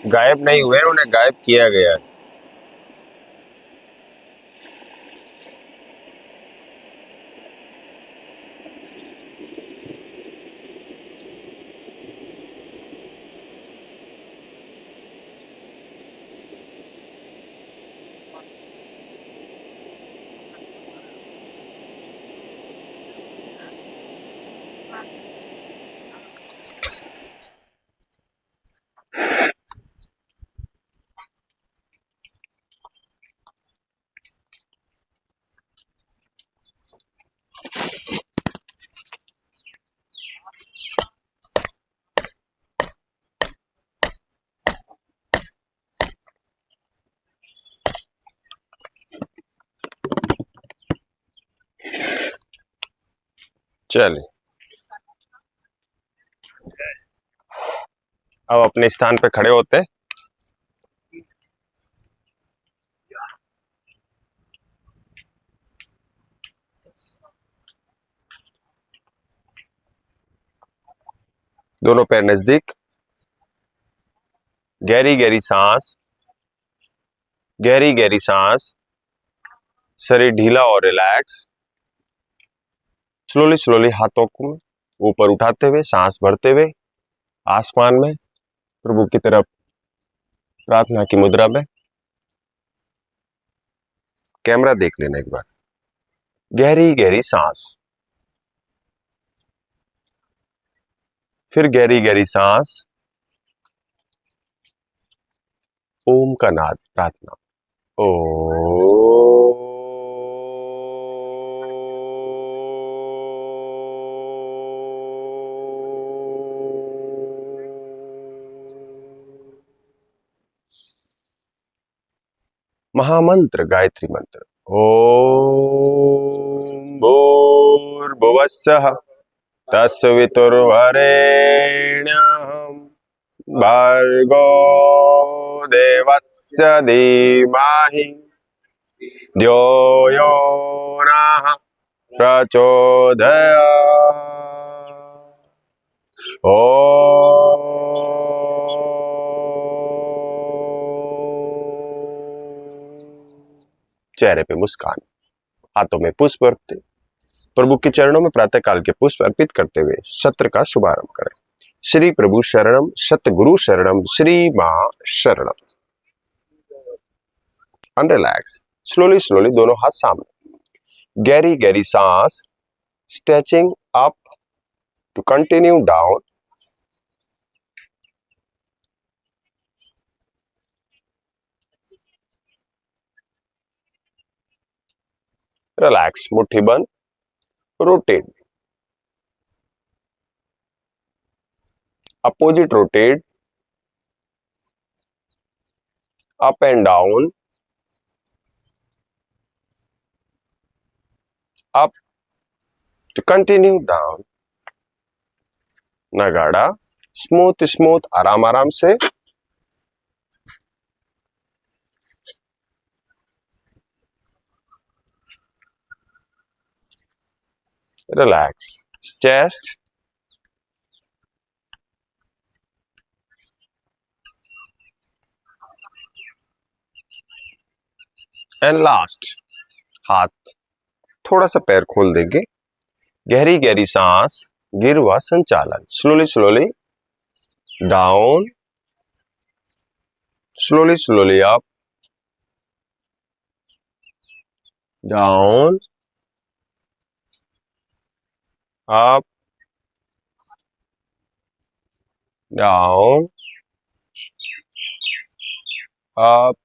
गायब नहीं हुए, उन्हें गायब किया गया। चलिए अब अपने स्थान पे खड़े होते। दोनों पैर नजदीक। गहरी गहरी सांस, गहरी गहरी सांस। शरीर ढीला और रिलैक्स। स्लोली स्लोली हाथों को ऊपर उठाते हुए, सांस भरते हुए आसमान में प्रभु की तरफ प्रार्थना की मुद्रा में। कैमरा देख लेना एक बार। गहरी गहरी सांस, फिर गहरी गहरी सांस। ओम का नाद, प्रार्थना। ओ महामंत्र, गायत्री मंत्र। ओम भूर्भुवस्सुः तत्सवितुर्वरेण्यं भर्गो देवस्य धीमहि धियो यो नः प्रचोदयात्। चेहरे पे मुस्कान, हाथों में पुष्प अर्पित, प्रभु के चरणों में प्रातःकाल के पुष्प अर्पित करते हुए सत्र का शुभारंभ करें। श्री प्रभु शरणम, सतगुरु शरणम, श्री मां शरणम। अनरिलैक्स, स्लोली स्लोली दोनों हाथ सामने। गहरी गहरी सांस, stretching up to continue down. Relax, मुट्ठी बंद। Rotate, opposite rotate, up and down, up to continue down. नगाड़ा, स्मूथ स्मूथ, आराम आराम से। रिलैक्स, चेस्ट, एंड लास्ट हाथ। थोड़ा सा पैर खोल देंगे। गहरी गहरी सांस, गिरवा संचालन। Slowly slowly down, slowly slowly up, down, up, down, up,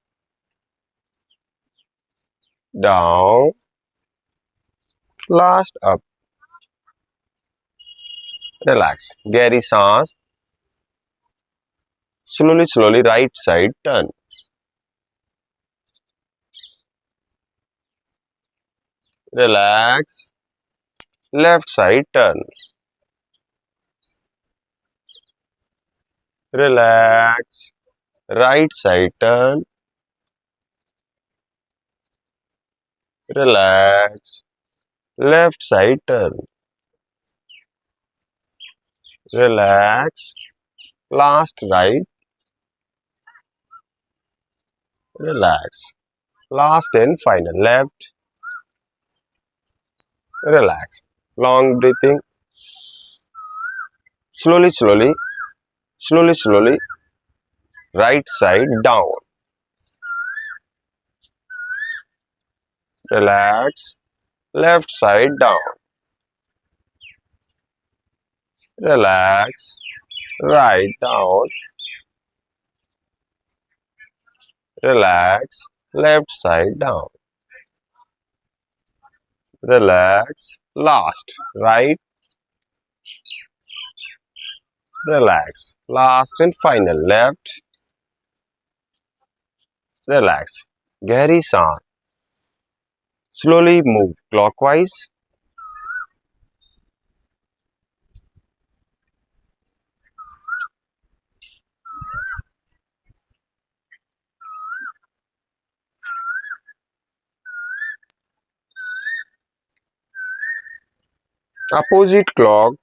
down, last up. Relax, गहरी सांस। Slowly slowly right side turn. Relax, Left side turn. Relax. Right side turn. Relax. Left side turn. Relax. Last right. Relax. Last and final left. Relax. Long breathing. Slowly, slowly. Slowly, slowly. Right side down. Relax. Left side down. Relax. Right down. Relax. Left side down. Relax. Last. Right. Relax. Last and final left. Relax. गहरी सांस. Slowly move clockwise. Opposite clock.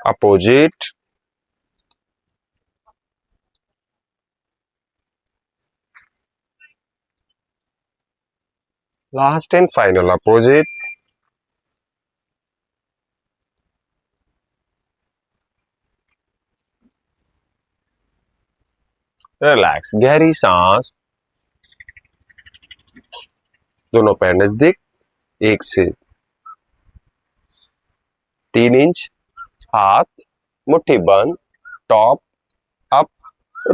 Opposite. Last and final opposite. Relax. गहरी सांस. दोनों पैर नजदीक. 1 से 3 inch. हाथ मुट्ठी बंद. Top up.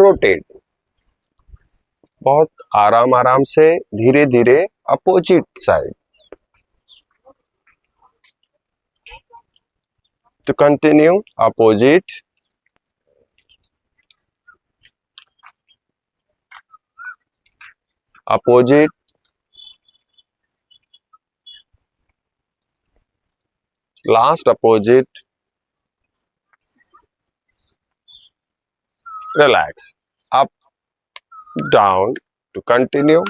रोटेट. बहुत आराम आराम से धीरे धीरे opposite side. To continue opposite. Opposite. Last opposite. Relax. Up down. To continue.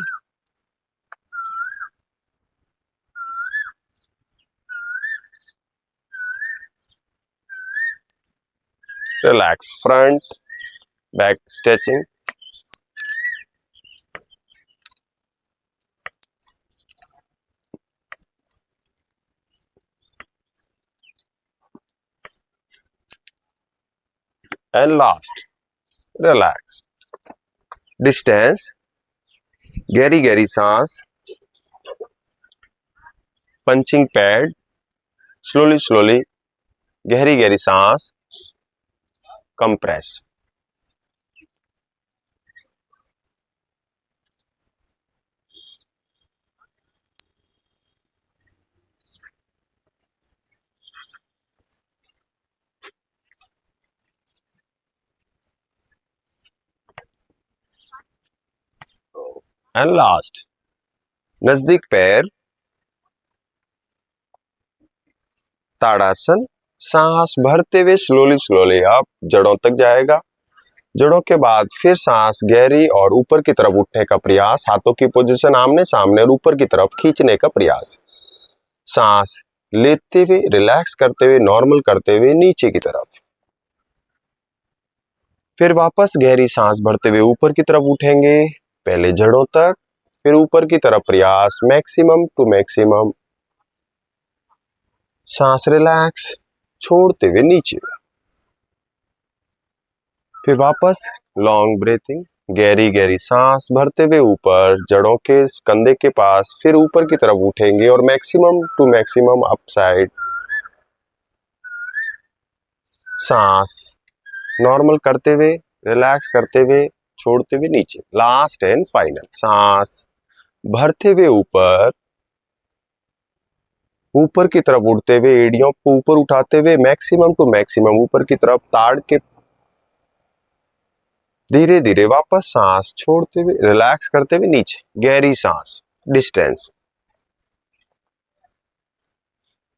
Relax. Front back stretching. And last, relax. Distance, गहरी गहरी सांस. Punching pad. Slowly slowly. गहरी गहरी सांस. कंप्रेस. एंड लास्ट, नजदीक पैर. ताड़ासन. सांस भरते हुए स्लोली स्लोली अप जड़ों तक जाएगा. जड़ों के बाद फिर सांस गहरी और ऊपर की तरफ उठने का प्रयास. हाथों की पोजीशन आमने सामने और ऊपर की तरफ खींचने का प्रयास. सांस लेते हुए रिलैक्स करते हुए नॉर्मल करते हुए नीचे की तरफ. फिर वापस गहरी सांस भरते हुए ऊपर की तरफ उठेंगे. पहले जड़ों तक फिर ऊपर की तरफ प्रयास. Maximum to maximum. सांस रिलैक्स छोड़ते हुए नीचे. फिर वापस लॉन्ग ब्रीथिंग. गहरी गहरी सांस भरते हुए ऊपर जड़ों के कंधे के पास. फिर ऊपर की तरफ उठेंगे और maximum to maximum up side. सांस नॉर्मल करते हुए रिलैक्स करते हुए छोड़ते हुए नीचे. Last and final. सांस भरते हुए ऊपर. ऊपर की तरफ उड़ते हुए एड़ियों को ऊपर उठाते हुए मैक्सिमम टू मैक्सिमम ऊपर की तरफ ताड़ के धीरे धीरे वापस सांस छोड़ते हुए, रिलैक्स करते हुए नीचे, गहरी सांस, डिस्टेंस,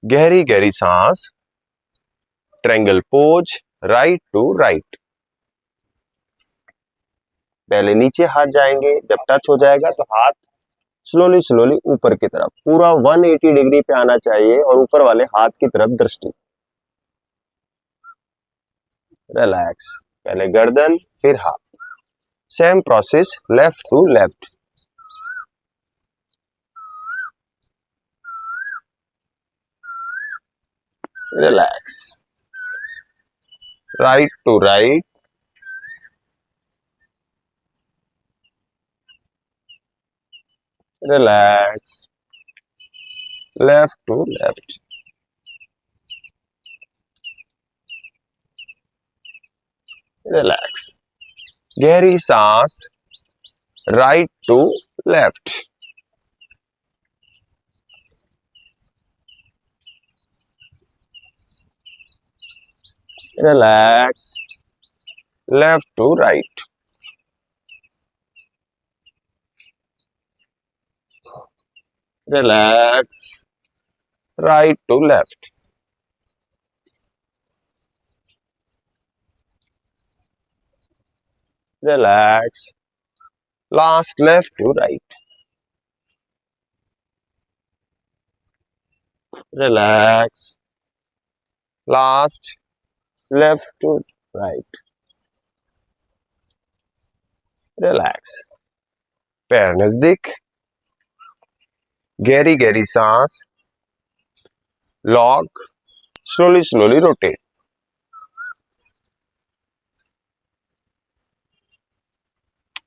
गहरी गहरी सांस, triangle pose, right to right. पहले नीचे हाथ जाएंगे, जब टच हो जाएगा तो हाथ स्लोली स्लोली ऊपर की तरफ, पूरा 180 डिग्री पे आना चाहिए और ऊपर वाले हाथ की तरफ दृष्टि। रिलैक्स, पहले गर्दन फिर हाथ, same process left to left. Relax, right to right, relax, left to left, relax, गहरी सांस, right to left, relax, left to right, relax, right to left, relax, last left to right, relax, last left to right, relax, पैर नजदीक, गहरी गहरी सांस, lock, slowly slowly rotate,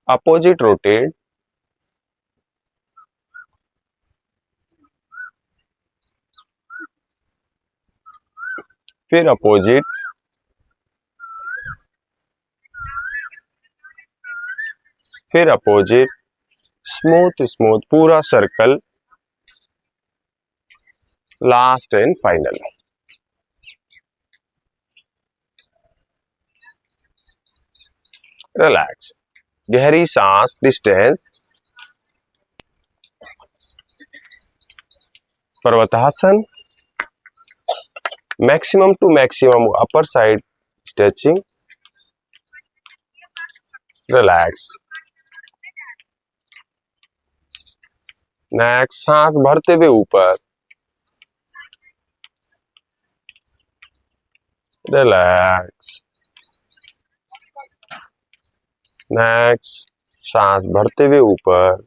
opposite rotate, फिर opposite, फिर opposite, smooth smooth पूरा circle, last and final. Relax, गहरी सांस, distance, Parvatasana, maximum to maximum upper side stretching, relax, next सांस भरते हुए ऊपर, रिलैक्स, नेक्स्ट सांस भरते हुए ऊपर,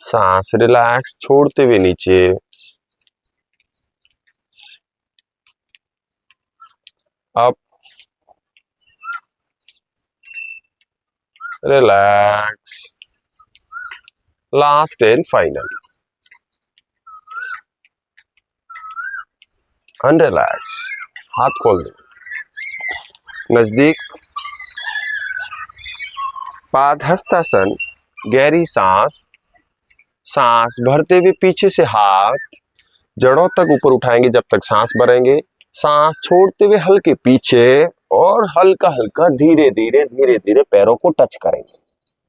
सांस रिलैक्स छोड़ते हुए नीचे, up, relax, last and final, unrelax, हाथ खोल दो, नजदीक, पादहस्तासन, गहरी सांस, सांस भरते हुए पीछे से हाथ जड़ों तक ऊपर उठाएंगे जब तक सांस भरेंगे, सांस छोड़ते हुए हल्के पीछे और हल्का हल्का धीरे धीरे पैरों को टच करेंगे,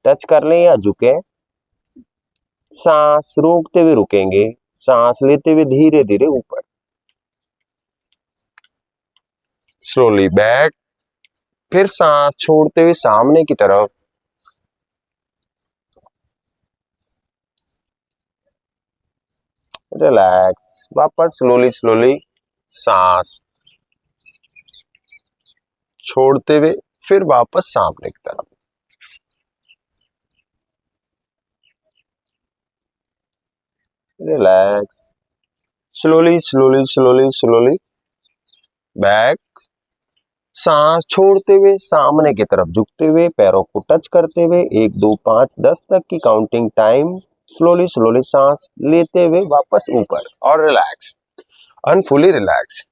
टच कर लें या झुके, सांस रोकते हुए रुकेंगे, सांस लेते हुए धीरे धीरे ऊपर, स्लोली बैक, फिर सांस छोड़ते हुए सामने की तरफ, रिलैक्स, वापस स्लोली स्लोली सांस छोड़ते हुए फिर वापस सामने की तरफ, relax, slowly slowly slowly slowly back, सांस छोड़ते हुए सामने की तरफ झुकते हुए पैरों को टच करते हुए 1 2 5 10 तक की काउंटिंग टाइम, स्लोली स्लोली सांस लेते हुए वापस ऊपर और रिलैक्स, अनफुली रिलैक्स,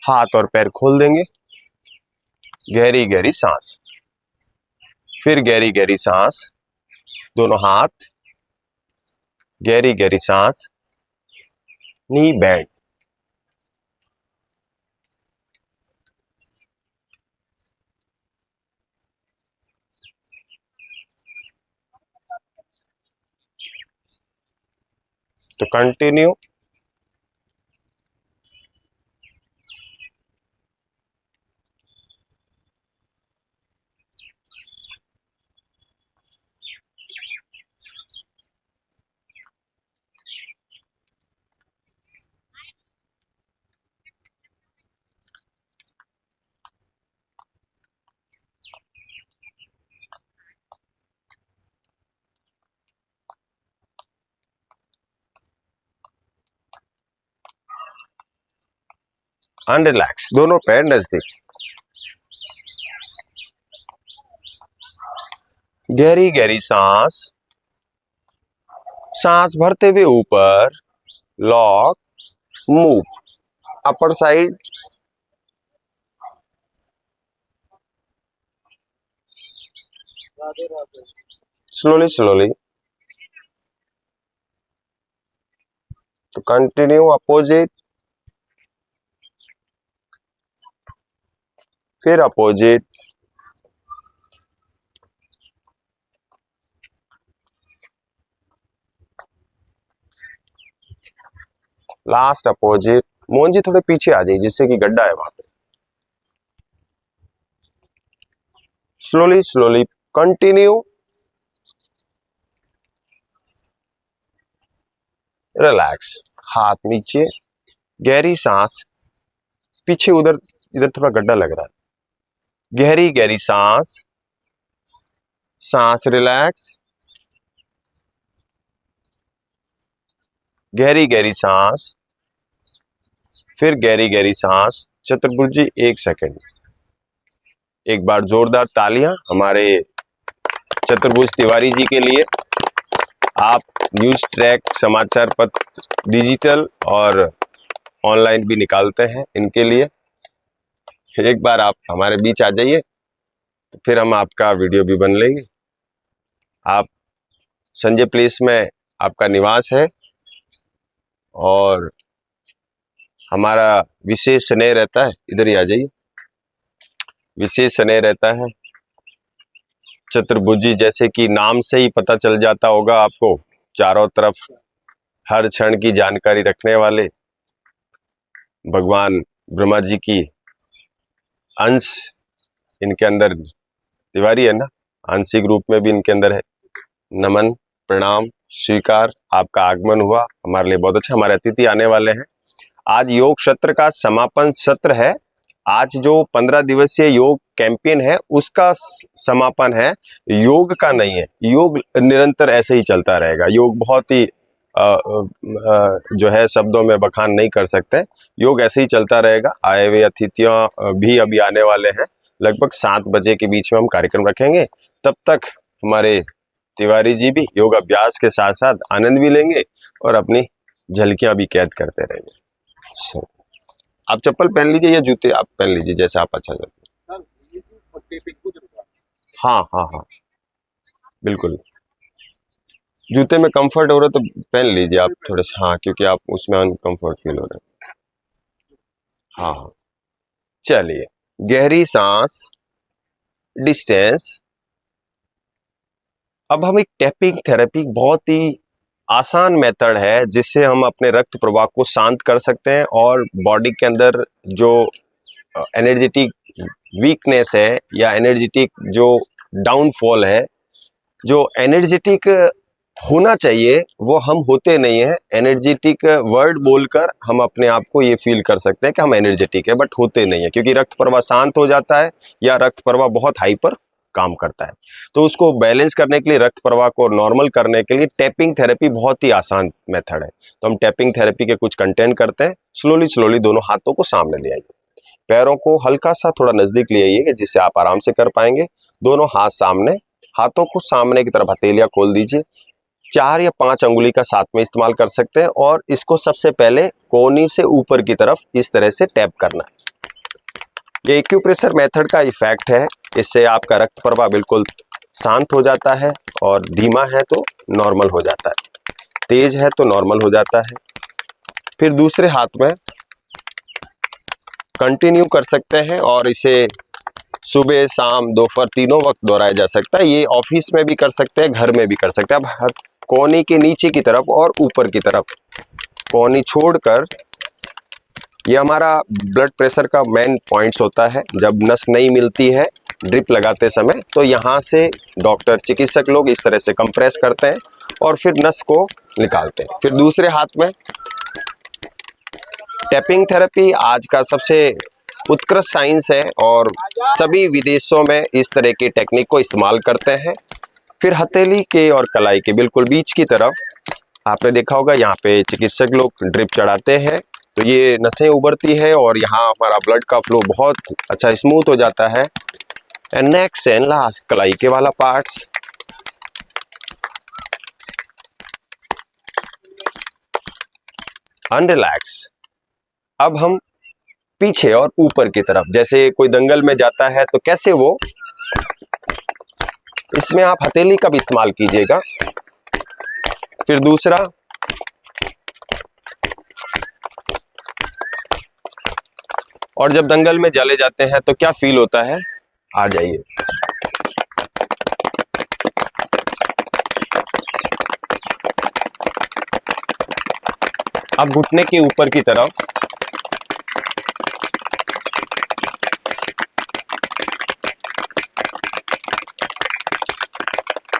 हाथ और पैर खोल देंगे, गहरी गहरी सांस, फिर गहरी गहरी सांस, दोनों हाथ, गहरी गहरी सांस, नी बैंड, तो कंटिन्यू, अनरिलैक्स, दोनों पैर नजदीक। गहरी गहरी सांस, सांस भरते हुए ऊपर, lock, move, upper side, slowly slowly. तो कंटिन्यू, अपोजिट, फिर opposite, last opposite. Mohan ji थोड़े पीछे आ जाइए जिससे कि गड्ढा है वहां पे। स्लोली स्लोली कंटिन्यू, रिलैक्स, हाथ नीचे, गहरी सांस, पीछे उधर इधर थोड़ा गड्ढा लग रहा है। गहरी गहरी सांस, सांस रिलैक्स, गहरी गहरी सांस, फिर गहरी गहरी सांस। चतुर्भुजी 1 सेकंड। एक बार जोरदार तालियां हमारे चतुर्भुज तिवारी जी के लिए। आप न्यूज ट्रैक, समाचार पत्र डिजिटल और ऑनलाइन भी निकालते हैं, इनके लिए एक बार आप हमारे बीच आ जाइए तो फिर हम आपका वीडियो भी बन लेंगे। आप संजय प्लेस में आपका निवास है और हमारा विशेष स्नेह रहता है, इधर ही आ जाइए। विशेष स्नेह रहता है चतुर्भुजी, जैसे कि नाम से ही पता चल जाता होगा आपको, चारों तरफ हर क्षण की जानकारी रखने वाले भगवान ब्रह्मा जी की अंश इनके अंदर तिवारी है ना, आंशिक रूप में भी इनके अंदर है। नमन, प्रणाम, स्वीकार, आपका आगमन हुआ हमारे लिए बहुत अच्छा। हमारे अतिथि आने वाले हैं। आज योग सत्र का समापन सत्र है। आज जो 15 दिवसीय योग कैंपेन है उसका समापन है, योग का नहीं है। योग निरंतर ऐसे ही चलता रहेगा। योग बहुत ही जो है शब्दों में बखान नहीं कर सकते। योग ऐसे ही चलता रहेगा। आए हुए अतिथियों भी अभी आने वाले हैं। लगभग 7 बजे के बीच में हम कार्यक्रम रखेंगे। तब तक हमारे तिवारी जी भी योग अभ्यास के साथ साथ आनंद भी लेंगे और अपनी झलकियां भी कैद करते रहेंगे। आप चप्पल पहन लीजिए या जूते आप पहन लीजिए, जैसे आप अच्छा लगता है। हाँ हाँ हाँ, बिल्कुल। जूते में कंफर्ट हो रहा है तो पहन लीजिए आप थोड़े से, हाँ, क्योंकि आप उसमें अनकंफर्ट फील हो रहा है। हाँ हाँ, चलिए, गहरी सांस, डिस्टेंस। अब हम एक टैपिंग थेरेपी, बहुत ही आसान मेथड है जिससे हम अपने रक्त प्रवाह को शांत कर सकते हैं और बॉडी के अंदर जो एनर्जेटिक वीकनेस है या एनर्जेटिक जो डाउनफॉल है, जो एनर्जेटिक होना चाहिए वो हम होते नहीं हैं। एनर्जेटिक वर्ड बोलकर हम अपने आप को ये फील कर सकते हैं कि हम एनर्जेटिक है, बट होते नहीं है, क्योंकि रक्त प्रवाह शांत हो जाता है या रक्त प्रवाह बहुत हाइपर काम करता है। तो उसको बैलेंस करने के लिए, रक्त प्रवाह को नॉर्मल करने के लिए टैपिंग थेरेपी बहुत ही आसान मेथड है। तो हम टैपिंग थेरेपी के कुछ कंटेंट करते हैं। स्लोली स्लोली दोनों हाथों को सामने ले आइए, पैरों को हल्का सा थोड़ा नजदीक ले आइए जिससे आप आराम से कर पाएंगे। दोनों हाथ सामने, हाथों को सामने की तरफ हथेलियां खोल दीजिए। 4 या 5 अंगुली का साथ में इस्तेमाल कर सकते हैं और इसको सबसे पहले कोहनी से ऊपर की तरफ इस तरह से टैप करना है। ये एक्यूप्रेशर मेथड का इफेक्ट है। इससे आपका रक्त प्रवाह बिल्कुल शांत हो जाता है और धीमा है तो नॉर्मल हो जाता है, तेज है तो नॉर्मल हो जाता है। फिर दूसरे हाथ में कंटिन्यू कर सकते हैं और इसे सुबह शाम दोपहर तीनों वक्त दोहराया जा सकता है। ये ऑफिस में भी कर सकते हैं, घर में भी कर सकते हैं। अब कोहनी के नीचे की तरफ और ऊपर की तरफ पौनी छोड़कर, ये हमारा ब्लड प्रेशर का मेन पॉइंट्स होता है। जब नस नहीं मिलती है ड्रिप लगाते समय, तो यहाँ से डॉक्टर चिकित्सक लोग इस तरह से कंप्रेस करते हैं और फिर नस को निकालते हैं। फिर दूसरे हाथ में टैपिंग थेरेपी आज का सबसे उत्कृष्ट साइंस है और सभी विदेशों में इस तरह की टेक्निक को इस्तेमाल करते हैं। फिर हथेली के और कलाई के बिल्कुल बीच की तरफ आपने देखा होगा, यहाँ पे चिकित्सक लोग ड्रिप चढ़ाते हैं, तो ये नसें उभरती है और यहाँ हमारा ब्लड का फ्लो बहुत अच्छा स्मूथ हो जाता है। एंड नेक्स्ट एंड लास्ट कलाई के वाला पार्ट्स, अनरिलैक्स। अब हम पीछे और ऊपर की तरफ, जैसे कोई दंगल में जाता है तो कैसे वो, इसमें आप हथेली का भी इस्तेमाल कीजिएगा। फिर दूसरा, और जब दंगल में चले जाते हैं तो क्या फील होता है, आ जाइए। अब घुटने के ऊपर की तरफ,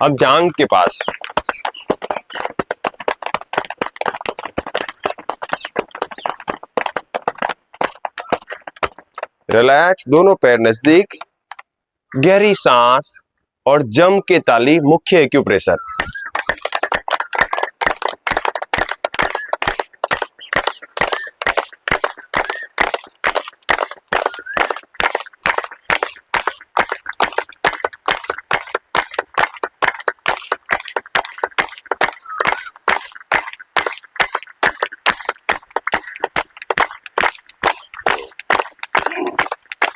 अब जांघ के पास, रिलैक्स, दोनों पैर नजदीक, गहरी सांस और जम के ताली, मुख्य एक्यूप्रेशर।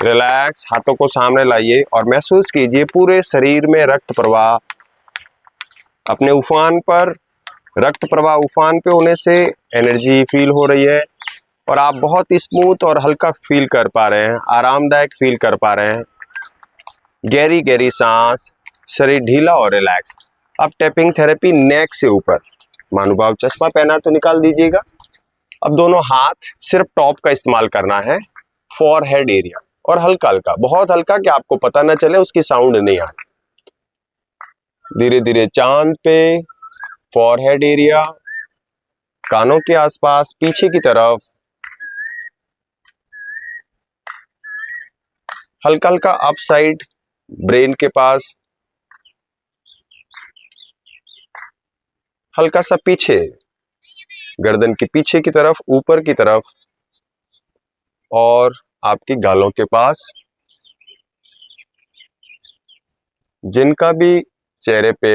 रिलैक्स, हाथों को सामने लाइए और महसूस कीजिए पूरे शरीर में रक्त प्रवाह। अपने उफान पर रक्त प्रवाह उफान पे होने से एनर्जी फील हो रही है और आप बहुत स्मूथ और हल्का फील कर पा रहे हैं, आरामदायक फील कर पा रहे हैं। गहरी गहरी सांस, शरीर ढीला और रिलैक्स। अब टैपिंग थेरेपी नेक से ऊपर, महानुभाव चश्मा पहना तो निकाल दीजिएगा। अब दोनों हाथ सिर्फ टॉप का इस्तेमाल करना है, फॉरहेड एरिया, और हल्का हल्का, बहुत हल्का कि आपको पता ना चले, उसकी साउंड नहीं आए। धीरे धीरे चांद पे, फॉरहेड एरिया, कानों के आसपास, पीछे की तरफ, हल्का हल्का अप साइड, ब्रेन के पास, हल्का सा पीछे, गर्दन के पीछे की तरफ, ऊपर की तरफ, और आपकी गालों के पास। जिनका भी चेहरे पे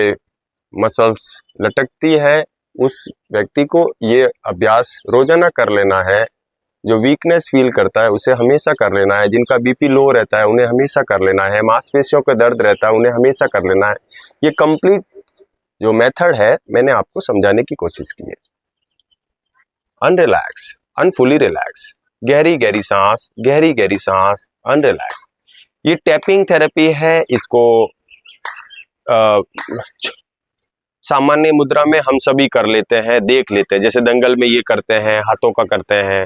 मसल्स लटकती है, उस व्यक्ति को ये अभ्यास रोजाना कर लेना है। जो वीकनेस फील करता है उसे हमेशा कर लेना है। जिनका बीपी लो रहता है उन्हें हमेशा कर लेना है। मांसपेशियों का दर्द रहता है उन्हें हमेशा कर लेना है। ये कंप्लीट जो मेथड है मैंने आपको समझाने की कोशिश की है। अनरिलैक्स, अनफुली रिलैक्स, गहरी गहरी सांस, गहरी गहरी सांस, अनरिलैक्स। ये टैपिंग थेरेपी है। इसको सामान्य मुद्रा में हम सभी कर लेते हैं, देख लेते हैं, जैसे दंगल में ये करते हैं, हाथों का करते हैं,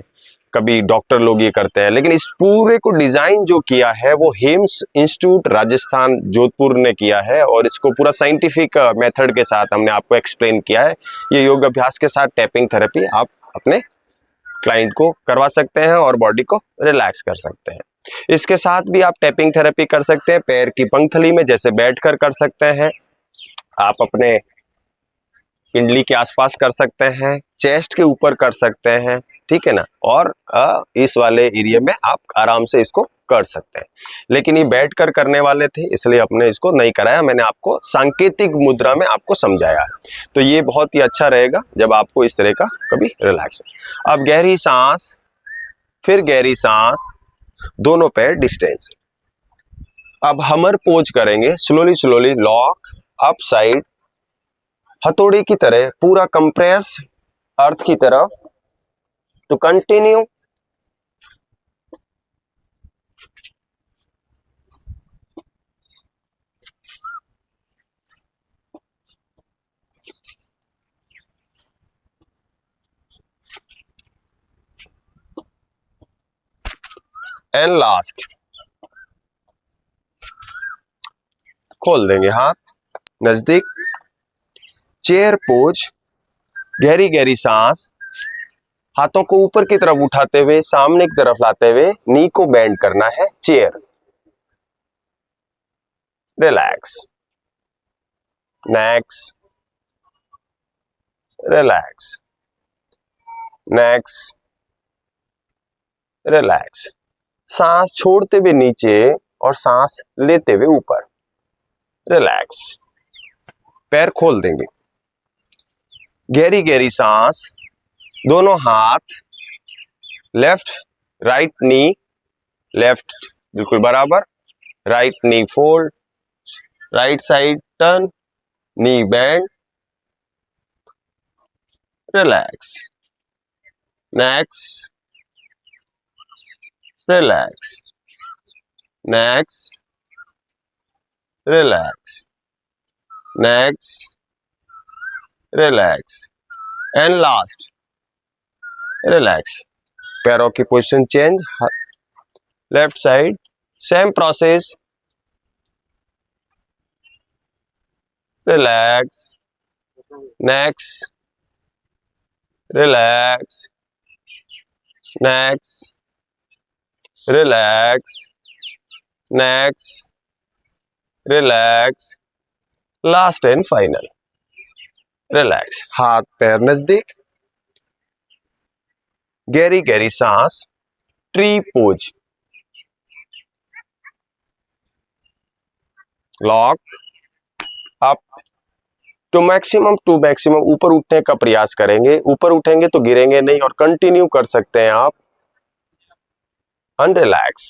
कभी डॉक्टर लोग ये करते हैं। लेकिन इस पूरे को डिजाइन जो किया है वो हेम्स इंस्टीट्यूट राजस्थान जोधपुर ने किया है और इसको पूरा साइंटिफिक मेथड के साथ हमने आपको एक्सप्लेन किया है। ये योग अभ्यास के साथ टैपिंग थेरेपी आप अपने क्लाइंट को करवा सकते हैं और बॉडी को रिलैक्स कर सकते हैं। इसके साथ भी आप टैपिंग थेरेपी कर सकते हैं पैर की पंखली में, जैसे बैठकर कर सकते हैं, आप अपने पिंडली के आसपास कर सकते हैं, चेस्ट के ऊपर कर सकते हैं, ठीक है ना। और इस वाले एरिया में आप आराम से इसको कर सकते हैं। लेकिन ये बैठकर करने वाले थे इसलिए अपने इसको नहीं कराया, मैंने आपको सांकेतिक मुद्रा में आपको समझाया है। तो ये बहुत ही अच्छा रहेगा जब आपको इस तरह का कभी रिलैक्स हो। अब गहरी सांस, फिर गहरी सांस, दोनों पैर डिस्टेंस। अब हमर पोज करेंगे, slowly slowly, lock, up side, हथौड़ी की तरह पूरा कंप्रेस अर्थ की तरफ। टू कंटिन्यू, एंड लास्ट खोल देंगे हाथ नजदीक, चेयर पोज, गहरी गहरी सांस, हाथों को ऊपर की तरफ उठाते हुए सामने की तरफ लाते हुए नी को बेंड करना है, chair, relax, next, relax, next, relax, सांस छोड़ते हुए नीचे और सांस लेते हुए ऊपर, रिलैक्स, पैर खोल देंगे, गहरी गहरी सांस, दोनों हाथ लेफ्ट राइट नी, लेफ्ट बिल्कुल बराबर, right knee fold, right side turn, knee bend, relax, next, relax, next, relax, next, relax and last, relax, पैरों की position change, left side same process, relax, next, relax, next, relax, next, relax, last and final, relax, हाथ पैर नजदीक, गहरी गहरी सांस, tree pose, lock up to maximum ऊपर उठने का प्रयास करेंगे, ऊपर उठेंगे तो गिरेंगे नहीं और कंटिन्यू कर सकते हैं आप, अनरिलैक्स,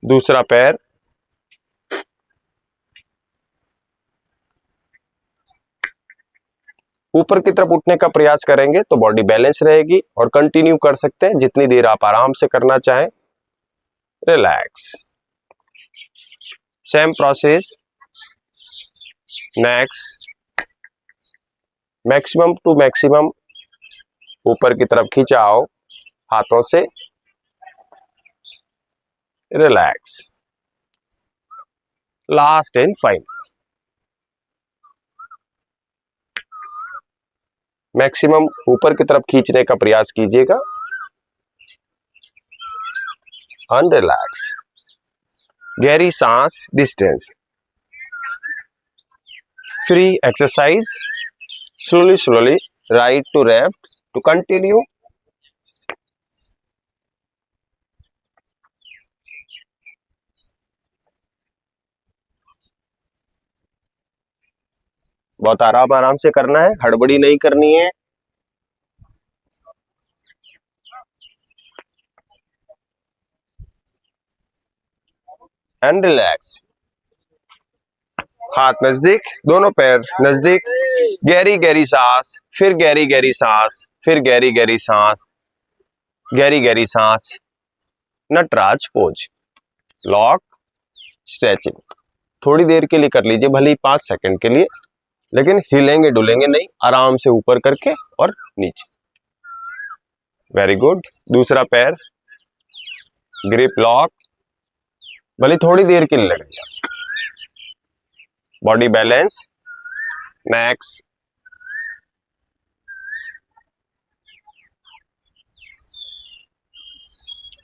दूसरा पैर, ऊपर की तरफ उठने का प्रयास करेंगे तो बॉडी बैलेंस रहेगी और कंटिन्यू कर सकते हैं जितनी देर आप आराम से करना चाहें, relax, same process, next, maximum ऊपर की तरफ खिंचाओ हाथों से, relax, last and final, maximum ऊपर की तरफ खींचने का प्रयास कीजिएगा, अनरिलैक्स, गहरी सांस, distance, free exercise, slowly right to left to continue, बहुत आराम से करना है, हड़बड़ी नहीं करनी है, एंड रिलैक्स, हाथ नजदीक, दोनों पैर नजदीक, गहरी गहरी सांस, फिर गहरी गहरी सांस, फिर गहरी गहरी सांस, गहरी गहरी सांस, नटराज पोज, लॉक, स्ट्रेचिंग, थोड़ी देर के लिए कर लीजिए, भले ही 5 सेकंड के लिए, लेकिन हिलेंगे डुलेंगे नहीं, आराम से ऊपर करके और नीचे, वेरी गुड, दूसरा पैर, ग्रिप लॉक, भले थोड़ी देर के लिए लगेगा, बॉडी बैलेंस, नेक्स्ट,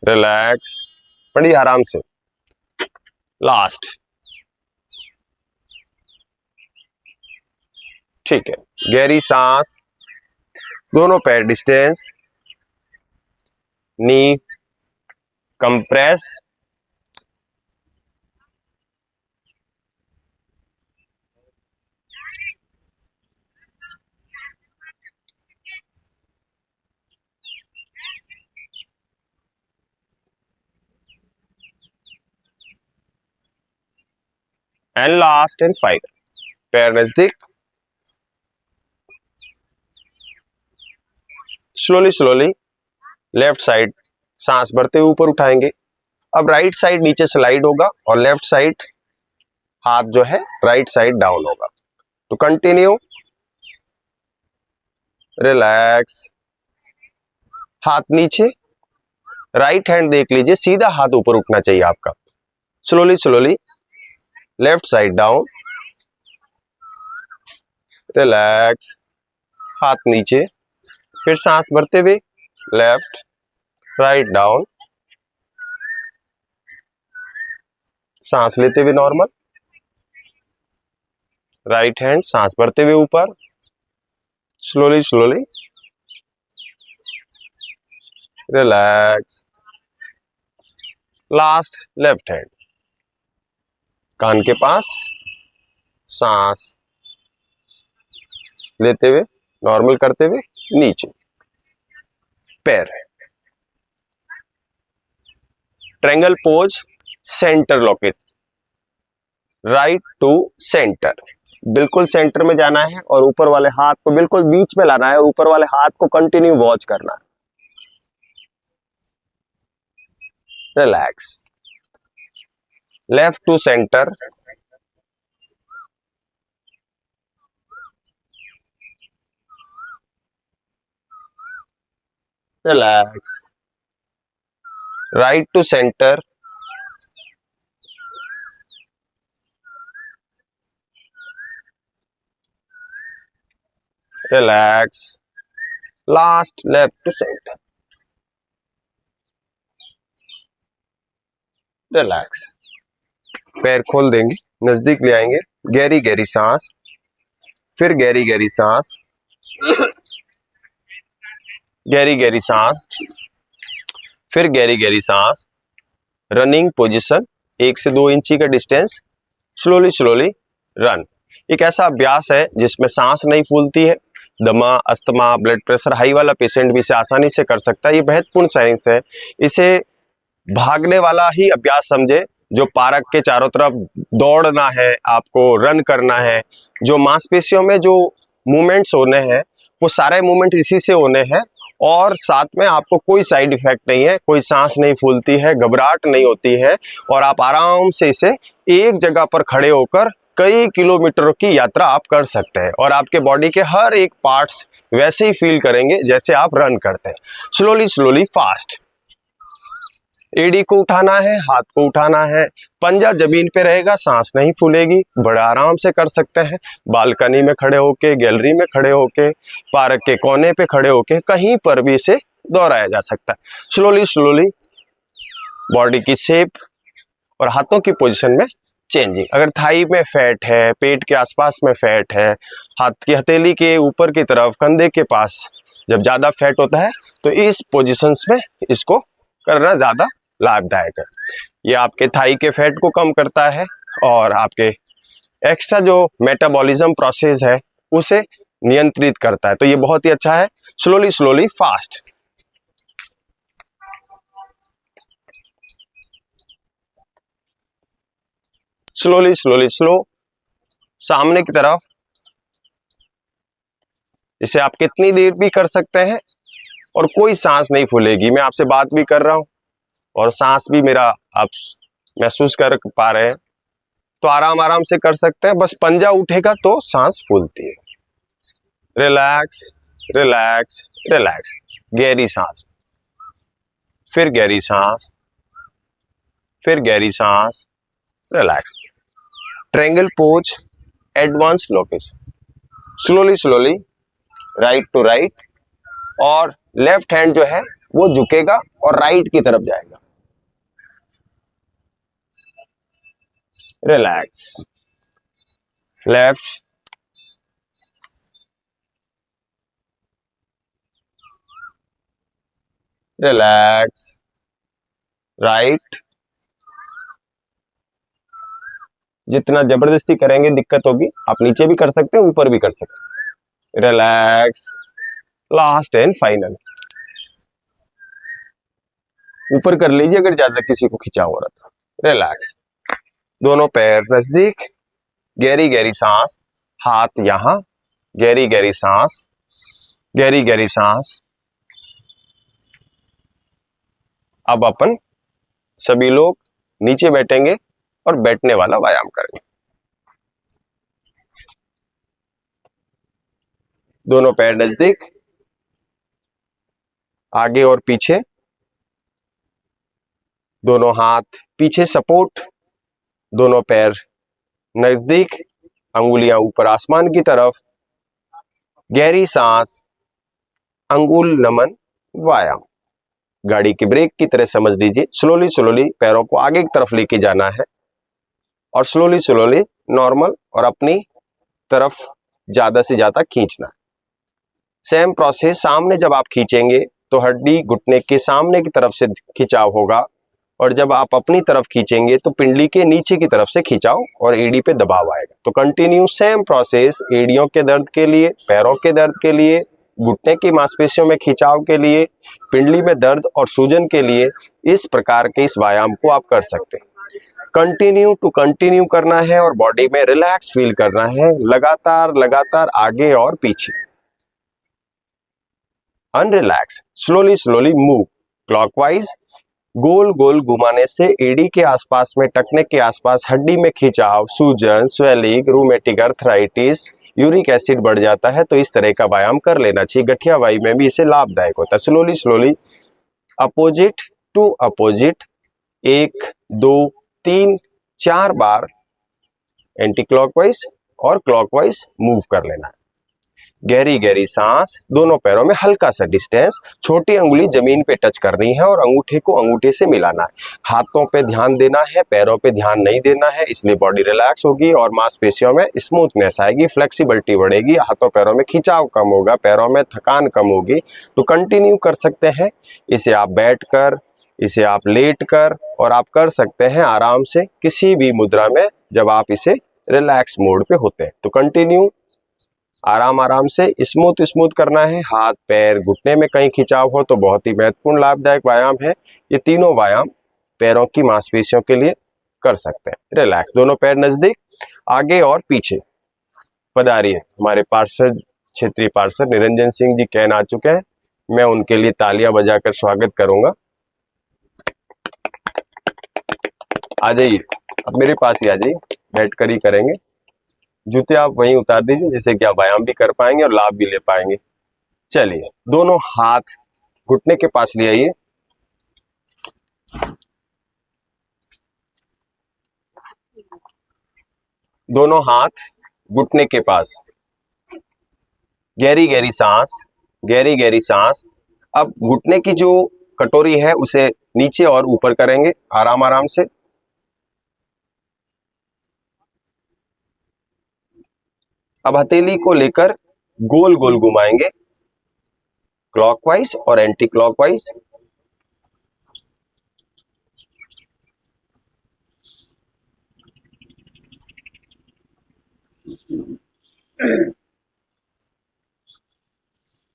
रिलैक्स, बड़ी आराम से, लास्ट, ठीक है, गहरी सांस, दोनों पैर distance, knee compress, and last and final, पैर नजदीक, स्लोली लेफ्ट साइड सांस भरते हुए ऊपर उठाएंगे, अब राइट साइड नीचे स्लाइड होगा और लेफ्ट साइड हाथ जो है राइट साइड डाउन होगा, तो कंटिन्यू, रिलैक्स, हाथ नीचे, राइट हैंड देख लीजिए, सीधा हाथ ऊपर उठना चाहिए आपका। Slowly slowly left side down, relax, हाथ नीचे, फिर सांस भरते हुए लेफ्ट राइट डाउन, सांस लेते हुए नॉर्मल, राइट हैंड सांस भरते हुए ऊपर, slowly slowly relax, last left hand कान के पास, सांस लेते हुए नॉर्मल करते हुए नीचे, पैर triangle pose, center lock it, right to center, बिल्कुल सेंटर में जाना है और ऊपर वाले हाथ को बिल्कुल बीच में लाना है, ऊपर वाले हाथ को कंटिन्यू वॉच करना है, relax, left to center, relax, right to center, relax, last left to center, relax, पैर खोल देंगे, नजदीक ले आएंगे, गहरी गहरी सांस, फिर गहरी गहरी सांस, गहरी गहरी सांस, फिर गहरी गहरी सांस, रनिंग पोजीशन, 1 से 2 इंची का डिस्टेंस, स्लोली स्लोली रन। एक ऐसा अभ्यास है जिसमें सांस नहीं फूलती है, दमा, अस्थमा, ब्लड प्रेशर हाई वाला पेशेंट भी इसे आसानी से कर सकता है। ये महत्वपूर्ण साइंस है। इसे भागने वाला ही अभ्यास समझे, जो पार्क के चारों तरफ दौड़ना है, आपको रन करना है, जो मांसपेशियों में जो मूवमेंट्स होने हैं वो सारे मूवमेंट इसी से होने हैं, और साथ में आपको कोई साइड इफेक्ट नहीं है, कोई सांस नहीं फूलती है, घबराहट नहीं होती है, और आप आराम से इसे एक जगह पर खड़े होकर कई किलोमीटरों की यात्रा आप कर सकते हैं, और आपके बॉडी के हर एक पार्ट्स वैसे ही फील करेंगे जैसे आप रन करते हैं। स्लोली स्लोली फास्ट, एड़ी को उठाना है, हाथ को उठाना है, पंजा जमीन पे रहेगा, सांस नहीं फूलेगी, बड़े आराम से कर सकते हैं। बालकनी में खड़े होके, गैलरी में खड़े होके, पार्क के कोने पे खड़े होके, कहीं पर भी इसे दोहराया जा सकता है। स्लोली स्लोली बॉडी की शेप और हाथों की पोजीशन में चेंजिंग। अगर थाई में फैट है, पेट के आसपास में फैट है, हाथ की हथेली के ऊपर की तरफ, कंधे के पास जब ज़्यादा फैट होता है तो इस पोजीशंस में इसको करना ज़्यादा लाभदायक है। ये आपके थाई के फैट को कम करता है और आपके एक्स्ट्रा जो मेटाबॉलिज्म प्रोसेस है उसे नियंत्रित करता है, तो ये बहुत ही अच्छा है। Slowly slowly fast, slowly slowly slow, सामने की तरफ। इसे आप कितनी देर भी कर सकते हैं और कोई सांस नहीं फूलेगी। मैं आपसे बात भी कर रहा हूं और सांस भी मेरा आप महसूस कर पा रहे हैं, तो आराम आराम से कर सकते हैं। बस पंजा उठेगा तो सांस फूलती है। रिलैक्स रिलैक्स रिलैक्स, गहरी सांस, फिर गहरी सांस, फिर गहरी सांस, relax. Triangle pose, advance location, slowly slowly right to right, और लेफ्ट हैंड जो है वो झुकेगा और राइट की तरफ जाएगा। Relax, left, relax, right. जितना जबरदस्ती करेंगे दिक्कत होगी, आप नीचे भी कर सकते हैं, ऊपर भी कर सकते हैं। Relax, last and final. ऊपर कर लीजिए अगर ज्यादा किसी को खिंचा हो रहा था। रिलैक्स, दोनों पैर नजदीक, गहरी गहरी सांस, हाथ यहां, गहरी गहरी सांस, गहरी गहरी सांस। अब अपन सभी लोग नीचे बैठेंगे और बैठने वाला व्यायाम करेंगे। दोनों पैर नजदीक, आगे और पीछे, दोनों हाथ पीछे सपोर्ट, दोनों पैर नजदीक, अंगुलियां ऊपर आसमान की तरफ, गहरी सांस, अंगुल नमन व्यायाम। गाड़ी की ब्रेक की तरह समझ लीजिए, स्लोली स्लोली पैरों को आगे की तरफ लेके जाना है और स्लोली स्लोली नॉर्मल और अपनी तरफ ज्यादा से ज्यादा खींचना है। सेम प्रोसेस, सामने जब आप खींचेंगे तो हड्डी घुटने के सामने की तरफ से खिंचाव होगा और जब आप अपनी तरफ खींचेंगे तो पिंडली के नीचे की तरफ से खिंचाव और एड़ी पे दबाव आएगा। तो कंटिन्यू सेम प्रोसेस एड़ियों के दर्द के लिए, पैरों के दर्द के लिए, घुटने की मांसपेशियों में खिंचाव के लिए, पिंडली में दर्द और सूजन के लिए इस प्रकार के इस व्यायाम को आप कर सकते हैं। कंटिन्यू टू कंटिन्यू करना है और बॉडी में रिलैक्स फील करना है, लगातार लगातार आगे और पीछे। अनरिलैक्स, स्लोली स्लोली मूव क्लॉकवाइज, गोल गोल घुमाने से एड़ी के आसपास में, टखने के आसपास हड्डी में खिंचाव, सूजन, swelling, rheumatic arthritis, uric acid बढ़ जाता है। तो इस तरह का व्यायाम कर लेना चाहिए। गठिया वायु में भी इसे लाभदायक होता है। Slowly slowly opposite to opposite 1 2 3 4 बार एंटी क्लॉकवाइज और क्लॉकवाइज मूव कर लेना है। गहरी गहरी सांस, दोनों पैरों में हल्का सा डिस्टेंस, छोटी अंगुली जमीन पे टच करनी है और अंगूठे को अंगूठे से मिलाना है। हाथों पे ध्यान देना है, पैरों पे ध्यान नहीं देना है, इसलिए बॉडी रिलैक्स होगी और मांसपेशियों में स्मूथनेस आएगी, फ्लेक्सिबिलिटी बढ़ेगी, हाथों पैरों में खिंचाव कम होगा, पैरों में थकान कम होगी। तो कंटिन्यू कर सकते हैं। इसे आप बैठ कर, इसे आप लेट कर और आप कर सकते हैं आराम से किसी भी मुद्रा में जब आप इसे रिलैक्स मोड पे होते हैं। तो कंटिन्यू आराम आराम से स्मूथ स्मूथ करना है। हाथ पैर घुटने में कहीं खिंचाव हो तो बहुत ही महत्वपूर्ण लाभदायक व्यायाम है। ये तीनों व्यायाम पैरों की मांसपेशियों के लिए कर सकते हैं। रिलैक्स, दोनों पैर नजदीक, आगे और पीछे। पधारिए, हमारे पार्षद, क्षेत्रीय पार्षद निरंजन सिंह जी कैन आ चुके हैं। मैं उनके लिए तालियां बजाकर स्वागत करूंगा। आ जाइए, अब मेरे पास ही आ जाइए, बैठ कर ही करेंगे। जूते आप वहीं उतार दीजिए जिससे कि आप व्यायाम भी कर पाएंगे और लाभ भी ले पाएंगे। चलिए, दोनों हाथ घुटने के पास ले आइए। दोनों हाथ घुटने के पास, गहरी गहरी सांस, गहरी गहरी सांस। अब घुटने की जो कटोरी है उसे नीचे और ऊपर करेंगे आराम आराम से। अब हथेली को लेकर गोल गोल घुमाएंगे, क्लॉकवाइज और एंटी क्लॉकवाइज।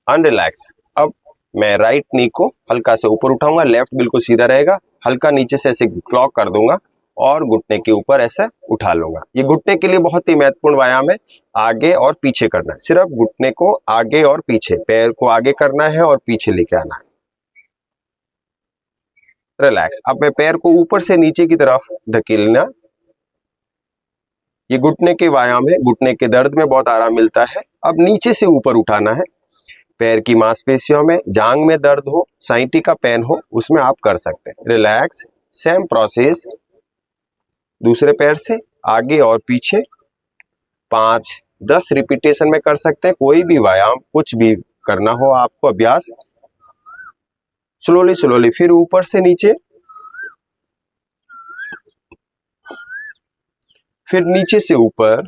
अनरिलैक्स। अब मैं राइट नी को हल्का से ऊपर उठाऊंगा, लेफ्ट बिल्कुल सीधा रहेगा, हल्का नीचे से ऐसे क्लॉक कर दूंगा और घुटने के ऊपर ऐसा उठा लूंगा। ये घुटने के लिए बहुत ही महत्वपूर्ण व्यायाम है। आगे और पीछे करना है, सिर्फ घुटने को आगे और पीछे, पैर को आगे करना है और पीछे लेके आना है। रिलैक्स। अब मैं पैर को ऊपर से नीचे की तरफ धकेलना। ये घुटने के व्यायाम है, घुटने के दर्द में बहुत आराम मिलता है। अब नीचे से ऊपर उठाना है, पैर की मांसपेशियों में, जांग में दर्द हो, साइटिका पेन हो, उसमें आप कर सकते हैं। रिलैक्स। सेम प्रोसेस दूसरे पैर से आगे और पीछे 5-10 रिपीटेशन में कर सकते हैं। कोई भी व्यायाम, कुछ भी करना हो आपको अभ्यास, स्लोली स्लोली। फिर ऊपर से नीचे, फिर नीचे से ऊपर,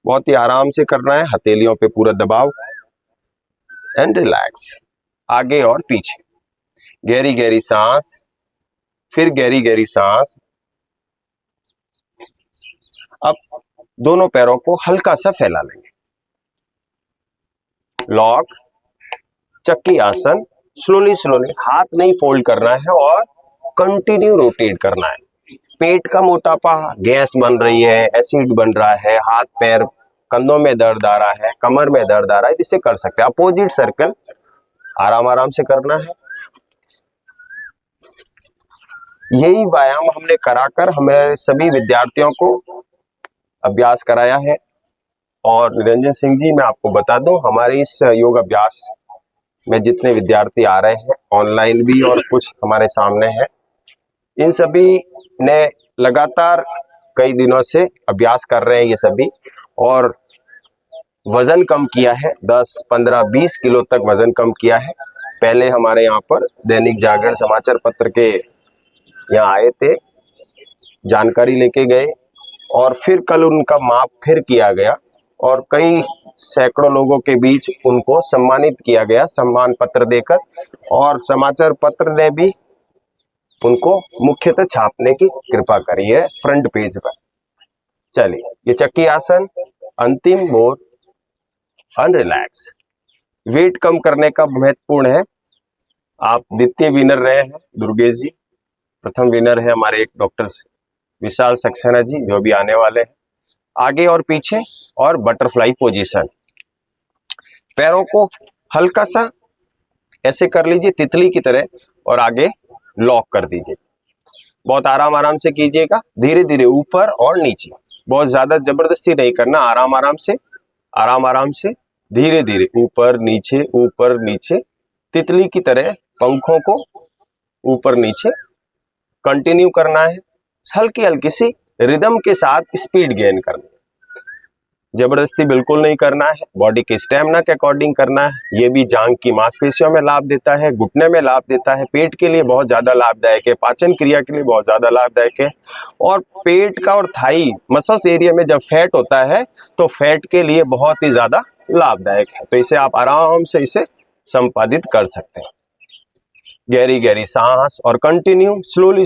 बहुत ही आराम से करना है, हथेलियों पे पूरा दबाव। And relax. आगे और पीछे, गहरी गहरी सांस, फिर गहरी गहरी सांस। अब दोनों पैरों को हल्का सा फैला लेंगे, लॉक, चक्की आसन। स्लोली स्लोली, हाथ नहीं फोल्ड करना है और कंटिन्यू रोटेट करना है। पेट का मोटापा, गैस बन रही है, एसिड बन रहा है, हाथ पैर, कंधों में दर्द आ रहा है, कमर में दर्द आ रहा है, इसे कर सकते हैं। अपोजिट सर्कल आराम आराम से करना है। यही व्यायाम हमने कराकर हमारे सभी विद्यार्थियों को अभ्यास कराया है। और निरंजन सिंह जी, मैं आपको बता दूं, हमारे इस योग अभ्यास में जितने विद्यार्थी आ रहे हैं, ऑनलाइन भी और कुछ हमारे सामने हैं, इन सभी ने लगातार कई दिनों से अभ्यास कर रहे हैं ये सभी, और वजन कम किया है, 10, 15, 20 किलो तक वजन कम किया है। पहले हमारे यहाँ पर दैनिक जागरण समाचार पत्र के यहाँ आए थे, जानकारी लेके गए, और फिर कल उनका माप फिर किया गया और कई सैकड़ों लोगों के बीच उनको सम्मानित किया गया सम्मान पत्र देकर, और समाचार पत्र ने भी उनको मुख्यतः छापने की कृपा करी है फ्रंट पेज पर। चलिए, ये चक्की आसन, अंतिम मोड़, अनरिलैक्स। वेट कम करने का महत्वपूर्ण है। आप द्वितीय विनर रहे हैं दुर्गेश जी, प्रथम विनर है हमारे एक डॉक्टर विशाल सक्सेना जी जो भी आने वाले हैं। आगे और पीछे और बटरफ्लाई पोजीशन। पैरों को हल्का सा ऐसे कर लीजिए तितली की तरह और आगे लॉक कर दीजिए। बहुत आराम आराम से कीजिएगा, धीरे धीरे ऊपर और नीचे, बहुत ज्यादा जबरदस्ती नहीं करना, आराम आराम से धीरे धीरे ऊपर नीचे तितली की तरह पंखों को ऊपर नीचे कंटिन्यू करना है। हल्की हल्की सी रिदम के साथ स्पीड गेन करना है, जबरदस्ती बिल्कुल नहीं करना है, बॉडी के स्टेमिना के अकॉर्डिंग करना है। ये भी जांघ की मांसपेशियों में लाभ देता है, घुटने में लाभ देता है, पेट के लिए बहुत ज्यादा लाभदायक है, पाचन क्रिया के लिए बहुत ज्यादा लाभदायक है, और पेट का और थाई मसल्स एरिया में जब फैट होता है तो फैट के लिए बहुत ही ज्यादा लाभदायक है। तो इसे आप आराम से इसे संपादित कर सकते हैं। गहरी गहरी सांस और कंटिन्यू स्लोली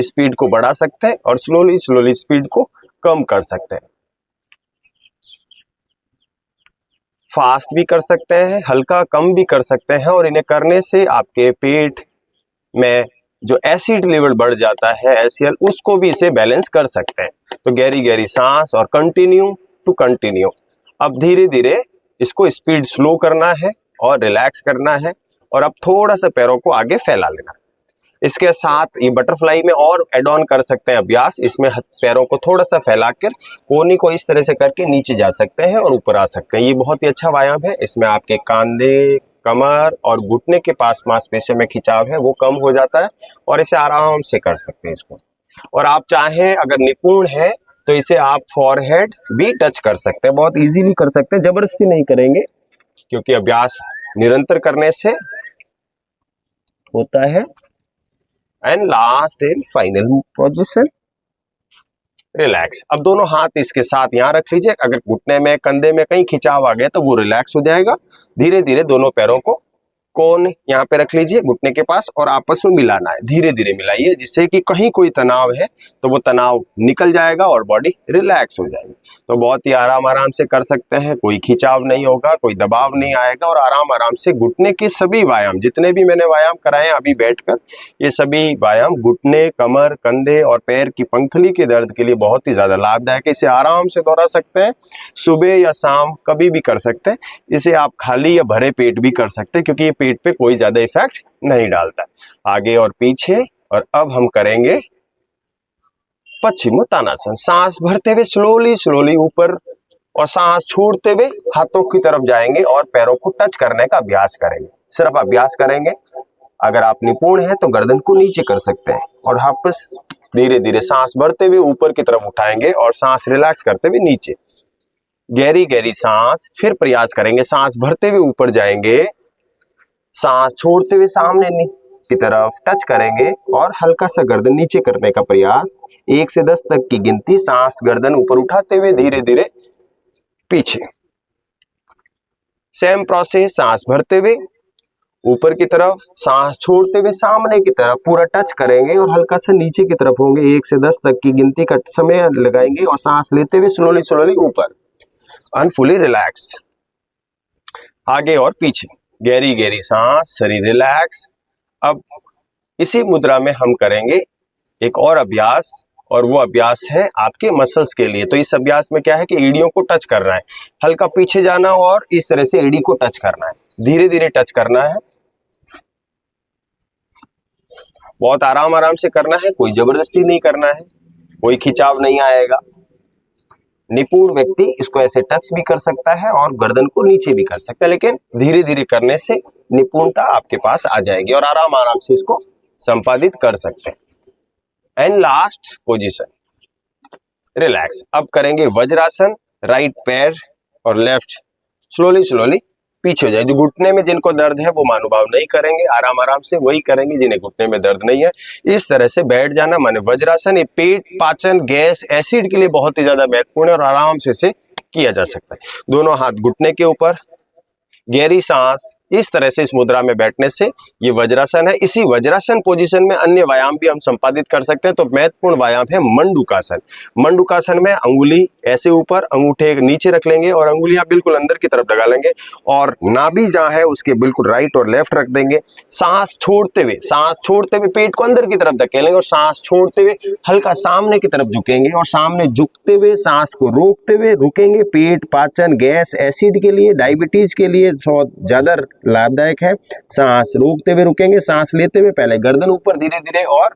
स्पीड को बढ़ा सकते हैं और स्लोली स्पीड को कम कर सकते हैं। फास्ट भी कर सकते हैं, हल्का कम भी कर सकते हैं, और इन्हें करने से आपके पेट में जो एसिड लेवल बढ़ जाता है HCl, उसको भी इसे बैलेंस कर सकते हैं। तो गहरी गहरी सांस और कंटिन्यू। अब धीरे धीरे इसको स्पीड स्लो करना है और रिलैक्स करना है, और अब थोड़ा सा पैरों को आगे फैला लेना है। इसके साथ ये बटरफ्लाई में और एड ऑन कर सकते हैं अभ्यास। इसमें पैरों को थोड़ा सा फैलाकर कोहनी को इस तरह से करके नीचे जा सकते हैं और ऊपर आ सकते हैं। ये बहुत ही अच्छा व्यायाम है। इसमें आपके कंधे, कमर और घुटने के पास मांसपेशियों में खिंचाव है वो कम हो जाता है, और इसे आराम से कर सकते हैं इसको। और आप चाहें अगर निपुण है तो इसे आप फॉरहेड भी टच कर सकते हैं, बहुत इजीली कर सकते हैं, जबरदस्ती नहीं करेंगे, क्योंकि अभ्यास निरंतर करने से होता है। And last and final position, relax. अब दोनों हाथ इसके साथ यहाँ रख लीजिए। अगर घुटने में, कंधे में कहीं खिंचाव आ गया तो वो रिलैक्स हो जाएगा। धीरे धीरे दोनों पैरों को कोन यहाँ पे रख लीजिए घुटने के पास, और आपस में मिलाना है। धीरे धीरे मिलाइए, जिससे कि कहीं कोई तनाव है तो वो तनाव निकल जाएगा और बॉडी रिलैक्स हो जाएगी। तो बहुत ही आराम से कर सकते हैं, कोई खिंचाव नहीं होगा, कोई दबाव नहीं आएगा, और आराम से घुटने के सभी व्यायाम, जितने भी मैंने व्यायाम कराए अभी बैठकर, ये सभी व्यायाम घुटने, कमर, कंधे और पैर की पंखुड़ी के दर्द के लिए बहुत ही ज्यादा लाभदायक है। इसे आराम से दोहरा सकते हैं, सुबह या शाम कभी भी कर सकते हैं। इसे आप खाली या भरे पेट भी कर सकते हैं, क्योंकि ये पेट पे कोई ज्यादा इफेक्ट नहीं डालता। आगे और पीछे। और अब हम करेंगे पश्चिमोत्तानासन। सांस भरते हुए स्लोली ऊपर, और सांस छोड़ते हुए हाथों की तरफ जाएंगे और पैरों को टच करने का अभ्यास करेंगे। सिर्फ अभ्यास करेंगे। अगर आप निपुण हैं तो गर्दन को नीचे कर सकते हैं, और वापस धीरे धीरे सांस भरते हुए ऊपर की तरफ उठाएंगे और सांस रिलैक्स करते हुए नीचे। गहरी गहरी सांस, फिर प्रयास करेंगे। सांस भरते हुए ऊपर जाएंगे, सांस छोड़ते हुए सामने की तरफ टच करेंगे और हल्का सा गर्दन नीचे करने का प्रयास। 1 से 10 तक की गिनती, सांस गर्दन ऊपर उठाते हुए धीरे धीरे पीछे। सेम प्रोसेस, सांस भरते हुए ऊपर की तरफ, सांस छोड़ते हुए सामने की तरफ पूरा टच करेंगे और हल्का सा नीचे की तरफ होंगे। 1 से 10 तक की गिनती का समय लगाएंगे और सांस लेते हुए स्लोली ऊपर, अनफुली रिलैक्स। आगे और पीछे, गहरी गहरी सांस, शरीर रिलैक्स। अब इसी मुद्रा में हम करेंगे एक और अभ्यास, और वो अभ्यास है आपके मसल्स के लिए। तो इस अभ्यास में क्या है कि एड़ियों को टच करना है, हल्का पीछे जाना और इस तरह से एड़ी को टच करना है, धीरे धीरे टच करना है, बहुत आराम से करना है, कोई जबरदस्ती नहीं करना है, कोई खिंचाव नहीं आएगा। निपुण व्यक्ति इसको ऐसे टच भी कर सकता है और गर्दन को नीचे भी कर सकता है, लेकिन धीरे धीरे करने से निपुणता आपके पास आ जाएगी और आराम से इसको संपादित कर सकते हैं। And last position relax. अब करेंगे वज्रासन, राइट पैर और लेफ्ट स्लोली स्लोली पीछे हो जाए। जो घुटने में जिनको दर्द है वो महानुभाव नहीं करेंगे, आराम आराम से वही करेंगे जिन्हें घुटने में दर्द नहीं है। इस तरह से बैठ जाना माने वज्रासन। ये पेट, पाचन, गैस, एसिड के लिए बहुत ही ज्यादा महत्वपूर्ण है और आराम से इसे किया जा सकता है। दोनों हाथ घुटने के ऊपर, गहरी सांस। इस तरह से इस मुद्रा में बैठने से ये वज्रासन है। इसी वज्रासन पोजीशन में अन्य व्यायाम भी हम संपादित कर सकते हैं। तो महत्वपूर्ण व्यायाम है मंडूकासन। मंडूकासन में अंगुली ऐसे ऊपर, अंगूठे नीचे रख लेंगे और अंगुलियां बिल्कुल अंदर की तरफ लगा लेंगे और नाभि जहां है उसके बिल्कुल राइट और लेफ्ट रख देंगे। सांस छोड़ते हुए पेट को अंदर की तरफ धकेलेंगे और सांस छोड़ते हुए हल्का सामने की तरफ झुकेंगे और सामने झुकते हुए सांस को रोकते हुए रुकेंगे। पेट, पाचन, गैस, एसिड के लिए, डायबिटीज के लिए बहुत ज्यादा लाभदायक है। सांस रोकते हुए रुकेंगे, सांस लेते हुए पहले गर्दन ऊपर धीरे धीरे और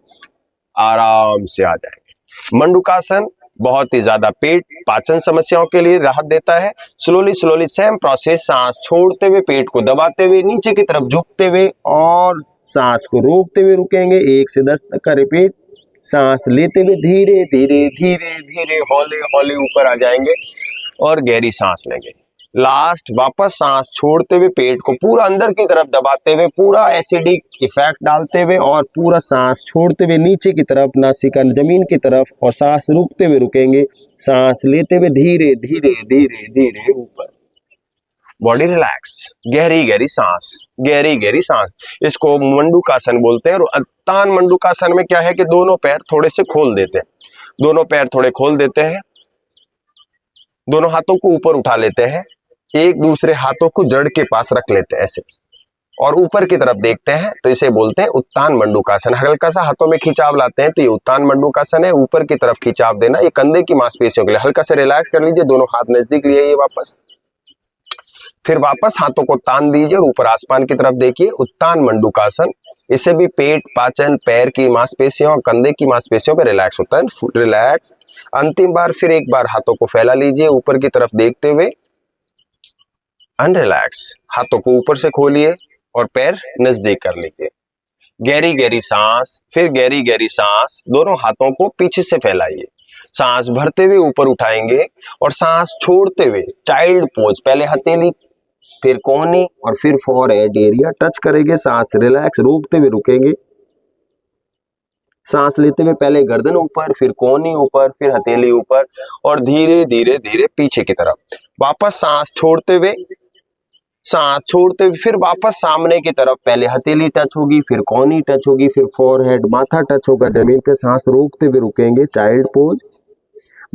आराम से आ जाएंगे। मंडूकासन बहुत ही ज्यादा पेट, पाचन समस्याओं के लिए राहत देता है। स्लोली स्लोली सेम प्रोसेस, सांस छोड़ते हुए पेट को दबाते हुए नीचे की तरफ झुकते हुए और सांस को रोकते हुए रुकेंगे। 1 से 10 तक का रिपीट। सांस लेते हुए धीरे धीरे धीरे धीरे हौले हौले ऊपर आ जाएंगे और गहरी सांस लेंगे। लास्ट वापस सांस छोड़ते हुए पेट को पूरा अंदर की तरफ दबाते हुए, पूरा एसिडिक इफेक्ट डालते हुए और पूरा सांस छोड़ते हुए नीचे की तरफ, नासिका जमीन की तरफ और सांस रुकते हुए रुकेंगे। सांस लेते हुए धीरे धीरे धीरे धीरे ऊपर। बॉडी रिलैक्स, गहरी गहरी सांस, गहरी गहरी सांस। इसको मंडूकासन बोलते हैं। और उत्तान मंडूकासन में क्या है कि दोनों पैर थोड़े से खोल देते हैं, दोनों पैर थोड़े खोल देते हैं, दोनों हाथों को ऊपर उठा लेते हैं, एक दूसरे हाथों को जड़ के पास रख लेते हैं ऐसे और ऊपर की तरफ देखते हैं। तो इसे बोलते हैं उत्तान मंडूकासन। हल्का सा हाथों में खिंचाव लाते हैं तो ये उत्तान मंडूकासन है। ऊपर की तरफ खिंचाव देना, ये कंधे की मांसपेशियों के लिए। हल्का से रिलैक्स कर लीजिए, दोनों हाथ नजदीक लिए ये वापस, फिर वापस हाथों को तान दीजिए और ऊपर आसमान की तरफ देखिए। उत्तान मंडूकासन। इससे भी पेट, पाचन, पैर की मांसपेशियों, कंधे की मांसपेशियों पे रिलैक्स होता है। रिलैक्स। अंतिम बार फिर एक बार हाथों को फैला लीजिए ऊपर की तरफ देखते हुए। अनरिलैक्स। हाथों को ऊपर से खोलिए और पैर नजदीक कर लीजिए। गहरी गहरी सांस, फिर गहरी गहरी सांस। दोनों हाथों को पीछे से फैलाइए, सांस भरते हुए ऊपर उठाएंगे और सांस छोड़ते हुए चाइल्ड पोज। पहले हथेली, फिर कोहनी और फिर फोरहेड एरिया टच करेंगे। सांस रिलैक्स, रोकते हुए रुकेंगे। सांस लेते हुए पहले गर्दन ऊपर, फिर कोहनी ऊपर, फिर हथेली ऊपर और धीरे धीरे धीरे पीछे की तरफ। वापस सांस छोड़ते हुए फिर वापस सामने की तरफ। पहले हथेली टच होगी, फिर कोहनी टच होगी, फिर फोरहेड, माथा टच होगा जमीन पे। सांस रोकते हुए रुकेंगे। चाइल्ड पोज,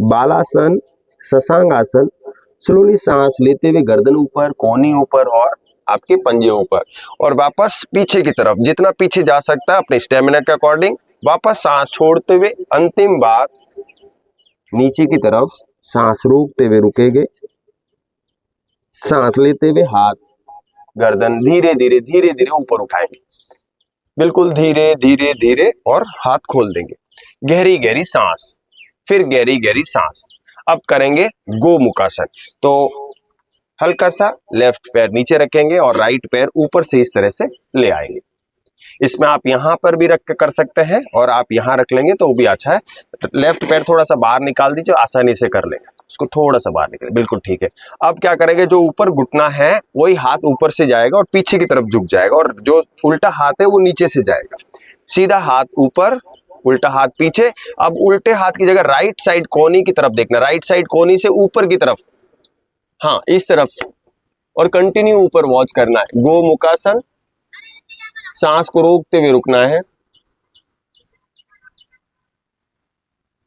बालासन, शशांगासन। स्लोली सांस लेते हुए गर्दन ऊपर, कोहनी ऊपर और आपके पंजे ऊपर और वापस पीछे की तरफ, जितना पीछे जा सकता है अपने स्टेमिना के अकॉर्डिंग। वापस सांस छोड़ते हुए अंतिम बार नीचे की तरफ सांस रोकते हुए रुकेंगे। सांस लेते हुए हाथ, गर्दन धीरे धीरे धीरे धीरे ऊपर उठाएंगे, बिल्कुल धीरे धीरे धीरे और हाथ खोल देंगे। गहरी गहरी सांस, फिर गहरी गहरी सांस। अब करेंगे गोमुखासन। तो हल्का सा लेफ्ट पैर नीचे रखेंगे और राइट पैर ऊपर से इस तरह से ले आएंगे। इसमें आप यहाँ पर भी रख के कर सकते हैं और आप यहाँ रख लेंगे तो वो भी अच्छा है। लेफ्ट पैर थोड़ा सा बाहर निकाल दीजिए, आसानी से कर लेंगे उसको, थोड़ा सा बाहर निकले, बिल्कुल ठीक है। अब क्या करेंगे, जो ऊपर घुटना है वही हाथ ऊपर से जाएगा और पीछे की तरफ झुक जाएगा और जो उल्टा हाथ है वो नीचे से जाएगा। सीधा हाथ ऊपर, उल्टा हाथ पीछे। अब उल्टे हाथ की जगह राइट साइड कोहनी की तरफ देखना, राइट साइड कोहनी से ऊपर की तरफ, हाँ इस तरफ, और कंटिन्यू ऊपर वॉच करना है। गोमुखासन। सांस को रोकते हुए रुकना है।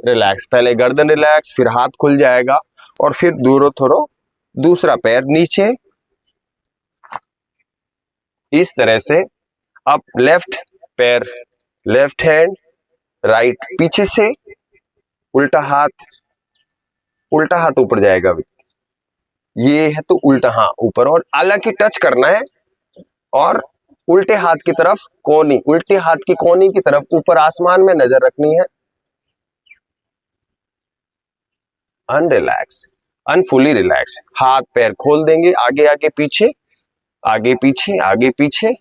रिलैक्स, पहले गर्दन रिलैक्स, फिर हाथ खुल जाएगा और फिर दूरो थोरो दूसरा पैर नीचे इस तरह से। अब लेफ्ट पैर, लेफ्ट हैंड, राइट पीछे से, उल्टा हाथ ऊपर जाएगा अभी, ये है तो उल्टा हाँ ऊपर, और हालांकि टच करना है और उल्टे हाथ की तरफ कोहनी, उल्टे हाथ की कोहनी की तरफ ऊपर आसमान में नजर रखनी है। अनरिलैक्स, अनफुली रिलैक्स। हाथ पैर खोल देंगे, आगे आगे पीछे, आगे पीछे, आगे पीछे।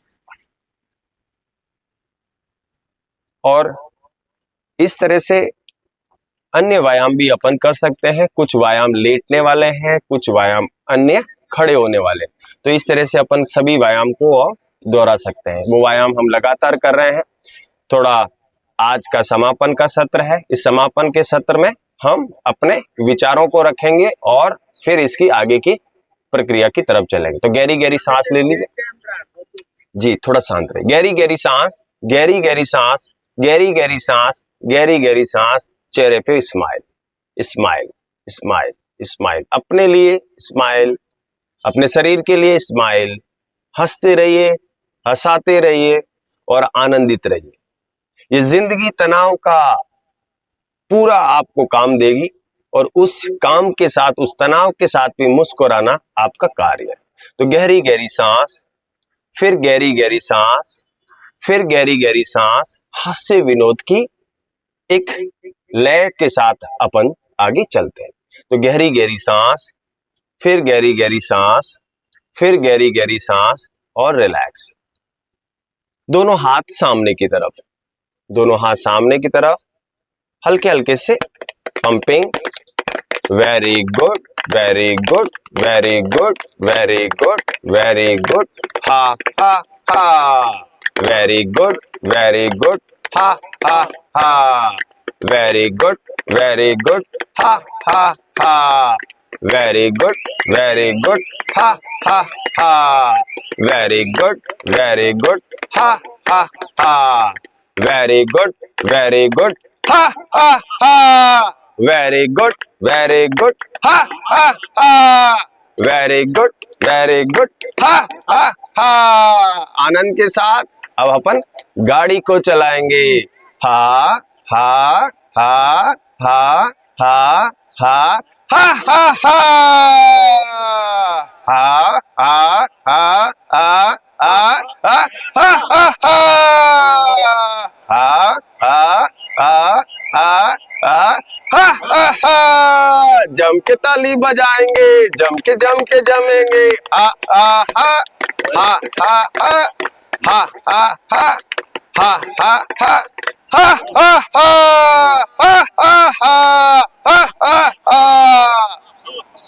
और इस तरह से अन्य व्यायाम भी अपन कर सकते हैं। कुछ व्यायाम लेटने वाले हैं, कुछ व्यायाम अन्य खड़े होने वाले। तो इस तरह से अपन सभी व्यायाम को दोहरा सकते हैं। वो व्यायाम हम लगातार कर रहे हैं। थोड़ा आज का समापन का सत्र है। इस समापन के सत्र में हम अपने विचारों को रखेंगे और फिर इसकी आगे की प्रक्रिया की तरफ चलेंगे। तो गहरी गहरी सांस ले लीजिए जी, थोड़ा शांत रहे। गहरी गहरी सांस, गहरी गहरी सांस, गहरी गहरी सांस, गहरी गहरी सांस। चेहरे पे स्माइल, स्माइल, स्माइल, स्माइल। अपने लिए स्माइल, अपने शरीर के लिए स्माइल। हंसते रहिए, हंसाते रहिए और आनंदित रहिए। ये जिंदगी तनाव का पूरा आपको काम देगी और उस काम के साथ, उस तनाव के साथ भी मुस्कुराना आपका कार्य है। तो गहरी गहरी सांस, फिर गहरी गहरी सांस, फिर गहरी गहरी सांस। हास्य विनोद की एक लय के साथ अपन आगे चलते हैं। तो गहरी गहरी सांस, फिर गहरी गहरी सांस, फिर गहरी गहरी सांस और रिलैक्स। दोनों हाथ सामने की तरफ, दोनों हाथ सामने की तरफ, हल्के हल्के से pumping. Very good, very good, very good, very good, very good. हा हा हा। Very good, very good. हा हा हा। Very good, very good. हा हा हा। Very good, very good. हा हा हा। Very good, very good. हा हा हा। Very good, very good. हा हा हा। Very good, very good. हा हा हा। Very good, very good. हा हा हा। आनंद के साथ अब अपन गाड़ी को चलाएंगे। हा हा हा हा हा हा हा हा हा हा हा हा हा हा हा हा हा हा। जम के ताली बजाएंगे, जम के जमेंगे। आ आ हा हा हा हा हा हा हा हा हा हा हा हा हा हा हा हा।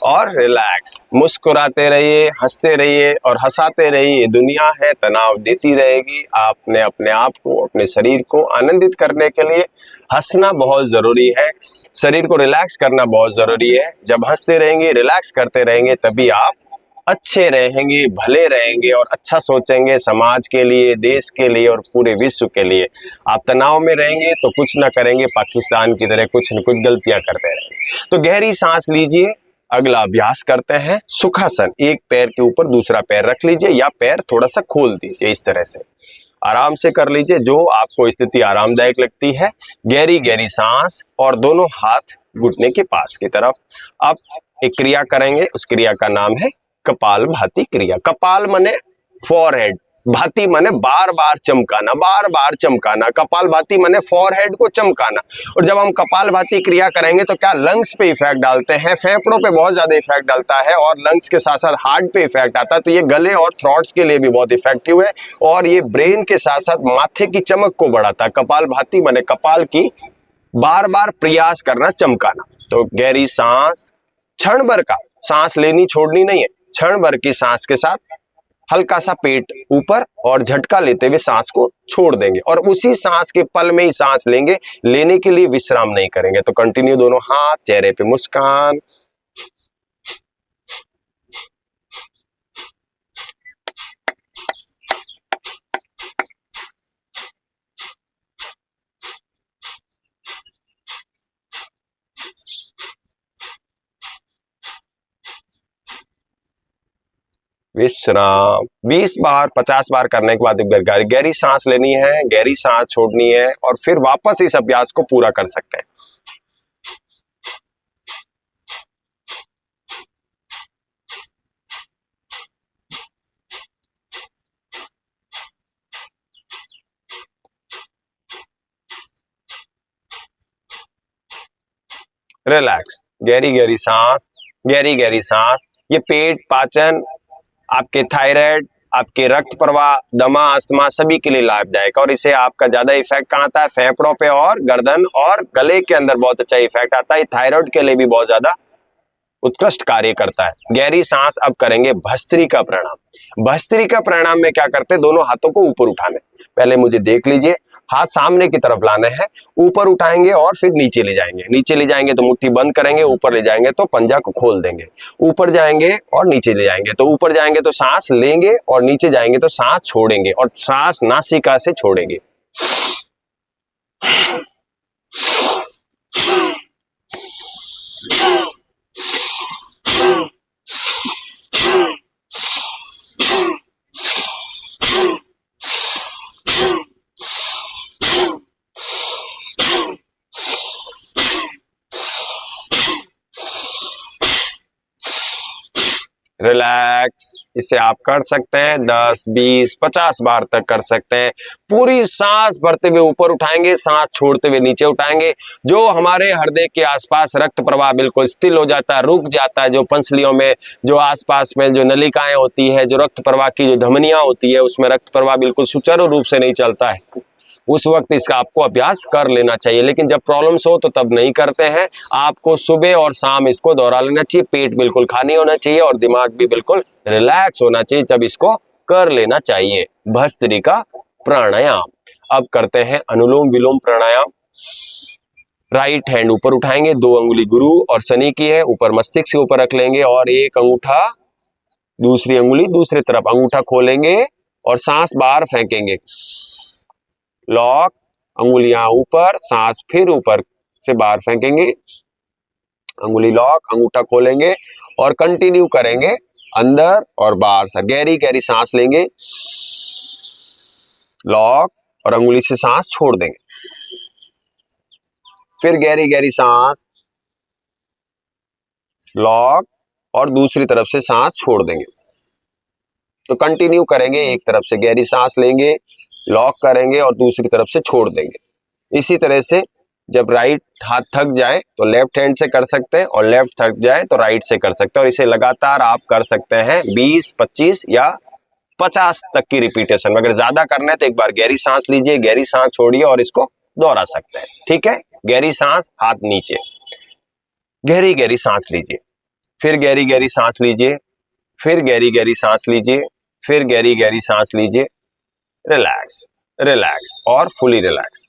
और रिलैक्स, मुस्कुराते रहिए, हंसते रहिए और हंसाते रहिए। दुनिया है, तनाव देती रहेगी। आपने अपने आप को, अपने शरीर को आनंदित करने के लिए हंसना बहुत जरूरी है। शरीर को रिलैक्स करना बहुत जरूरी है। जब हंसते रहेंगे, रिलैक्स करते रहेंगे, तभी आप अच्छे रहेंगे, भले रहेंगे और अच्छा सोचेंगे समाज के लिए, देश के लिए और पूरे विश्व के लिए। आप तनाव में रहेंगे तो कुछ ना करेंगे, पाकिस्तान की तरह कुछ न कुछ गलतियां करते रहेंगे। तो गहरी सांस लीजिए। अगला अभ्यास करते हैं सुखासन। एक पैर के ऊपर दूसरा पैर रख लीजिए या पैर थोड़ा सा खोल दीजिए। इस तरह से आराम से कर लीजिए, जो आपको स्थिति आरामदायक लगती है। गहरी गहरी सांस और दोनों हाथ घुटने के पास की तरफ। अब एक क्रिया करेंगे, उस क्रिया का नाम है कपाल भाती क्रिया। कपाल माने फॉरहेड, भाती माने बार बार चमकाना, बार बार चमकाना। कपाल भाती माने फॉरहेड को चमकाना। और जब हम कपाल भाती क्रिया करेंगे तो क्या लंग्स पे इफेक्ट डालते हैं, फेफड़ों पे बहुत ज्यादा इफेक्ट डालता है और लंग्स के साथ साथ हार्ट पे इफेक्ट आता है। तो ये गले और थ्रोट्स के लिए भी बहुत इफेक्टिव है और ये ब्रेन के साथ साथ माथे की चमक को बढ़ाता है। कपाल भाती माने कपाल की बार बार प्रयास करना, चमकाना। तो गहरी सांस, क्षण भर का सांस लेनी छोड़नी नहीं है। क्षण भर की सांस के साथ हल्का सा पेट ऊपर और झटका लेते हुए सांस को छोड़ देंगे और उसी सांस के पल में ही सांस लेंगे। लेने के लिए विश्राम नहीं करेंगे। तो कंटिन्यू, दोनों हाथ, चेहरे पे मुस्कान। विश्राम। 20 बार 50 बार करने के बाद एक बार गहरी सांस लेनी है, गहरी सांस छोड़नी है और फिर वापस इस अभ्यास को पूरा कर सकते हैं। रिलैक्स, गहरी गहरी सांस, गहरी गहरी सांस। ये पेट, पाचन, आपके थायराइड, आपके रक्त प्रवाह, दमा, अस्थमा सभी के लिए लाभदायक है। और इसे आपका ज्यादा इफेक्ट कहाँ आता है? फेफड़ों पे और गर्दन और गले के अंदर बहुत अच्छा इफेक्ट आता है। थायराइड के लिए भी बहुत ज्यादा उत्कृष्ट कार्य करता है। गहरी सांस। अब करेंगे भस्त्रिका प्राणायाम। भस्त्रिका प्राणायाम में क्या करते हैं? दोनों हाथों को ऊपर उठाने। पहले मुझे देख लीजिए, हाथ सामने की तरफ लाने हैं, ऊपर उठाएंगे और फिर नीचे ले जाएंगे। नीचे ले जाएंगे तो मुट्ठी बंद करेंगे, ऊपर ले जाएंगे तो पंजा को खोल देंगे। ऊपर जाएंगे और नीचे ले जाएंगे तो ऊपर जाएंगे तो सांस लेंगे और नीचे जाएंगे तो सांस छोड़ेंगे और सांस नासिका से छोड़ेंगे। रिलैक्स। इसे आप कर सकते हैं 10, 20, 50 बार तक कर सकते हैं। पूरी सांस भरते हुए ऊपर उठाएंगे, सांस छोड़ते हुए नीचे उठाएंगे। जो हमारे हृदय के आसपास रक्त प्रवाह बिल्कुल स्थिर हो जाता है, रुक जाता है। जो पंसलियों में, जो आसपास में जो नलिकाएं होती है, जो रक्त प्रवाह की जो धमनियां होती है, उसमें रक्त प्रवाह बिल्कुल सुचारू रूप से नहीं चलता है, उस वक्त इसका आपको अभ्यास कर लेना चाहिए। लेकिन जब प्रॉब्लम्स हो तो तब नहीं करते हैं। आपको सुबह और शाम इसको दोहरा लेना चाहिए। पेट बिल्कुल खाली होना चाहिए और दिमाग भी बिल्कुल रिलैक्स होना चाहिए, जब इसको कर लेना चाहिए। भस्त्रिका प्राणायाम। अब करते हैं अनुलोम विलोम प्राणायाम। राइट हैंड ऊपर उठाएंगे, 2 अंगुली गुरु और शनि की है, ऊपर मस्तिष्क से ऊपर रख लेंगे और एक अंगूठा, दूसरी अंगुली दूसरी तरफ, अंगूठा खोलेंगे और सांस बाहर फेंकेंगे। लॉक। अंगुलियां ऊपर, सांस फिर ऊपर से बाहर फेंकेंगे। अंगुली लॉक, अंगूठा खोलेंगे और कंटिन्यू करेंगे अंदर और बाहर से। गहरी गहरी सांस लेंगे, लॉक और अंगुली से सांस छोड़ देंगे। फिर गहरी गहरी सांस, लॉक और दूसरी तरफ से सांस छोड़ देंगे। तो कंटिन्यू करेंगे। एक तरफ से गहरी सांस लेंगे, लॉक करेंगे और दूसरी तरफ से छोड़ देंगे। इसी तरह से जब राइट हाथ थक जाए तो लेफ्ट हैंड से कर सकते हैं और लेफ्ट थक जाए तो राइट से कर सकते हैं। और इसे लगातार आप कर सकते हैं 20, 25 या 50 तक की रिपीटेशन। अगर ज्यादा करना है तो एक बार गहरी सांस लीजिए, गहरी सांस छोड़िए और इसको दोहरा सकते हैं। ठीक है? गहरी सांस, हाथ नीचे, गहरी गहरी सांस लीजिए, फिर गहरी गहरी सांस लीजिए, फिर गहरी गहरी सांस लीजिए, फिर गहरी गहरी सांस लीजिए। रिलैक्स, रिलैक्स और फुली रिलैक्स।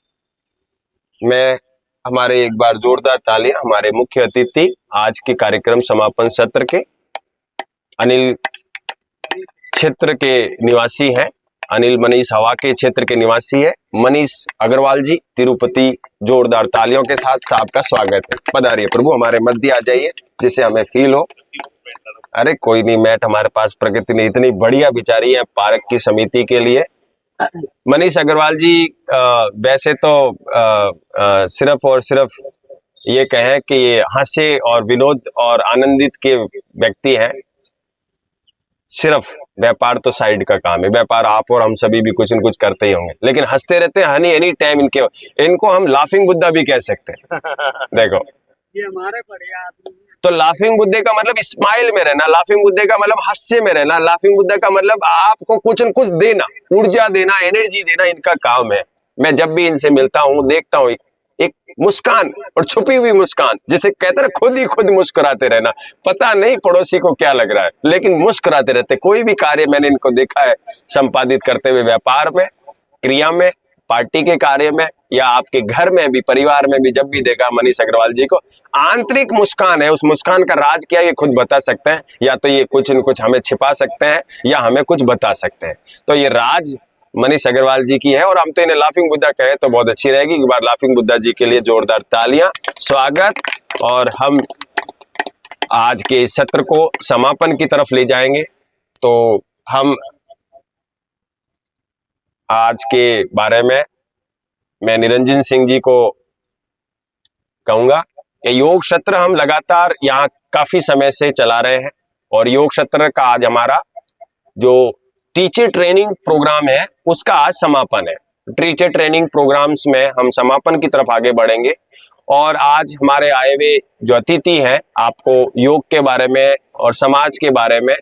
मैं हमारे एक बार जोरदार तालियां हमारे मुख्य अतिथि, आज के कार्यक्रम समापन सत्र के अनिल क्षेत्र के निवासी हैं। अनिल मनीष हवा के क्षेत्र के निवासी है, मनीष अग्रवाल जी तिरुपति। जोरदार तालियों के साथ साहब का स्वागत है। पधारिए प्रभु, हमारे मध्य आ जाइए जिससे हमें फील हो। अरे कोई नहीं, मैट हमारे पास प्रकृति ने इतनी बढ़िया बिचारी है पार्क की समिति के लिए। मनीष अग्रवाल जी वैसे तो सिर्फ और सिर्फ ये कहें कि ये हास्य और विनोद और आनंदित के व्यक्ति हैं। सिर्फ व्यापार तो साइड का काम है, व्यापार आप और हम सभी भी कुछ न कुछ करते ही होंगे, लेकिन हंसते रहते हैं हनी एनी टाइम। इनको हम लाफिंग बुद्धा भी कह सकते हैं। देखो ये हमारे बढ़िया आदमी। तो लाफिंग बुद्धे का मतलब स्माइल में रहना, लाफिंग बुद्धे का मतलब हास्य में रहना, लाफिंग बुद्धे का मतलब आपको कुछ न कुछ देना, ऊर्जा देना, एनर्जी देना, इनका काम है। मैं जब भी इनसे मिलता हूँ देखता हूँ एक मुस्कान और छुपी हुई मुस्कान, जिसे कहते हैं खुद ही खुद मुस्कुराते रहना। पता नहीं पड़ोसी को क्या लग रहा है, लेकिन मुस्कुराते रहते। कोई भी कार्य मैंने इनको देखा है संपादित करते हुए, व्यापार में, क्रिया में, पार्टी के कार्य में या आपके घर में भी, परिवार में भी, जब भी देखा मनीष अग्रवाल जी को, आंतरिक मुस्कान है। उस मुस्कान का राज क्या है ये खुद बता सकते हैं, या तो ये कुछ न कुछ हमें छिपा सकते हैं या हमें कुछ बता सकते हैं। तो ये राज मनीष अग्रवाल जी की है और हम तो इन्हें लाफिंग बुद्धा कहे तो बहुत अच्छी रहेगी। एक बार लाफिंग बुद्धा जी के लिए जोरदार तालियां, स्वागत। और हम आज के इस सत्र को समापन की तरफ ले जाएंगे। तो हम आज के बारे में मैं निरंजन सिंह जी को कहूंगा कि योग सत्र हम लगातार यहाँ काफी समय से चला रहे हैं और योग सत्र का आज हमारा जो टीचर ट्रेनिंग प्रोग्राम है उसका आज समापन है। टीचर ट्रेनिंग प्रोग्राम्स में हम समापन की तरफ आगे बढ़ेंगे और आज हमारे आए हुए जो अतिथि हैं आपको योग के बारे में और समाज के बारे में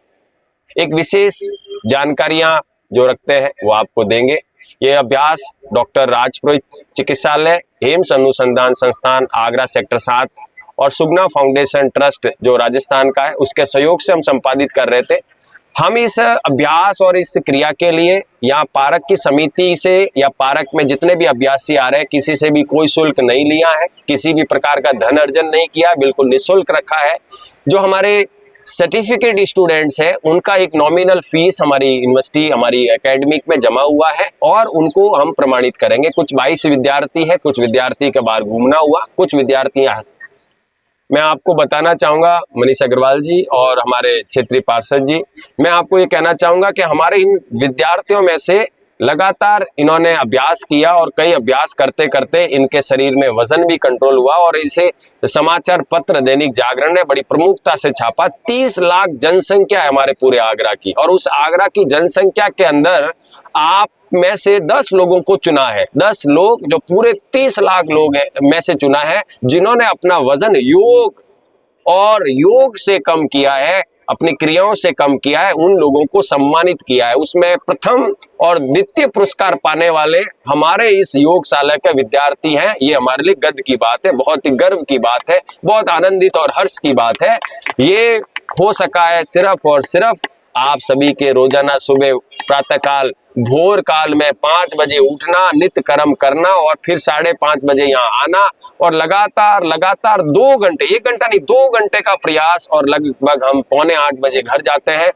एक विशेष जानकारियां जो रखते हैं वो आपको देंगे। ये अभ्यास डॉक्टर राजपुरोहित चिकित्सालय, एम्स अनुसंधान संस्थान आगरा सेक्टर 7 और सुगना फाउंडेशन ट्रस्ट जो राजस्थान का है उसके सहयोग से हम संपादित कर रहे थे। हम इस अभ्यास और इस क्रिया के लिए यहाँ पार्क की समिति से या पार्क में जितने भी अभ्यासी आ रहे हैं किसी से भी कोई शुल्क नहीं लिया है, किसी भी प्रकार का धन अर्जन नहीं किया, बिल्कुल निःशुल्क रखा है। जो हमारे सर्टिफिकेट स्टूडेंट्स हैं उनका एक नॉमिनल फीस हमारी यूनिवर्सिटी हमारी एकेडमिक में जमा हुआ है और उनको हम प्रमाणित करेंगे। कुछ 22 विद्यार्थी है, कुछ विद्यार्थी के बाहर घूमना हुआ, कुछ विद्यार्थी मैं आपको बताना चाहूँगा मनीष अग्रवाल जी और हमारे क्षेत्रीय पार्षद जी, मैं आपको ये कहना चाहूँगा कि हमारे इन विद्यार्थियों में से लगातार इन्होंने अभ्यास किया और कई अभ्यास करते करते इनके शरीर में वजन भी कंट्रोल हुआ और इसे समाचार पत्र दैनिक जागरण ने बड़ी प्रमुखता से छापा। 30 लाख जनसंख्या है हमारे पूरे आगरा की और उस आगरा की जनसंख्या के अंदर आप में से 10 लोगों को चुना है। 10 लोग जो पूरे 30 लाख लोग में से चुना है जिन्होंने अपना वजन योग से कम किया है, अपनी क्रियाओं से कम किया है, उन लोगों को सम्मानित किया है। उसमें प्रथम और द्वितीय पुरस्कार पाने वाले हमारे इस योगशाला के विद्यार्थी हैं। ये हमारे लिए गर्व की बात है, बहुत ही गर्व की बात है, बहुत आनंदित और हर्ष की बात है। ये हो सका है सिर्फ और सिर्फ आप सभी के रोजाना सुबह प्रातः काल भोर काल में 5 बजे उठना, नित्य कर्म करना और फिर 5:30 बजे यहाँ आना और लगातार 2 घंटे, 1 घंटा नहीं 2 घंटे का प्रयास और लगभग हम 7:45 बजे घर जाते हैं।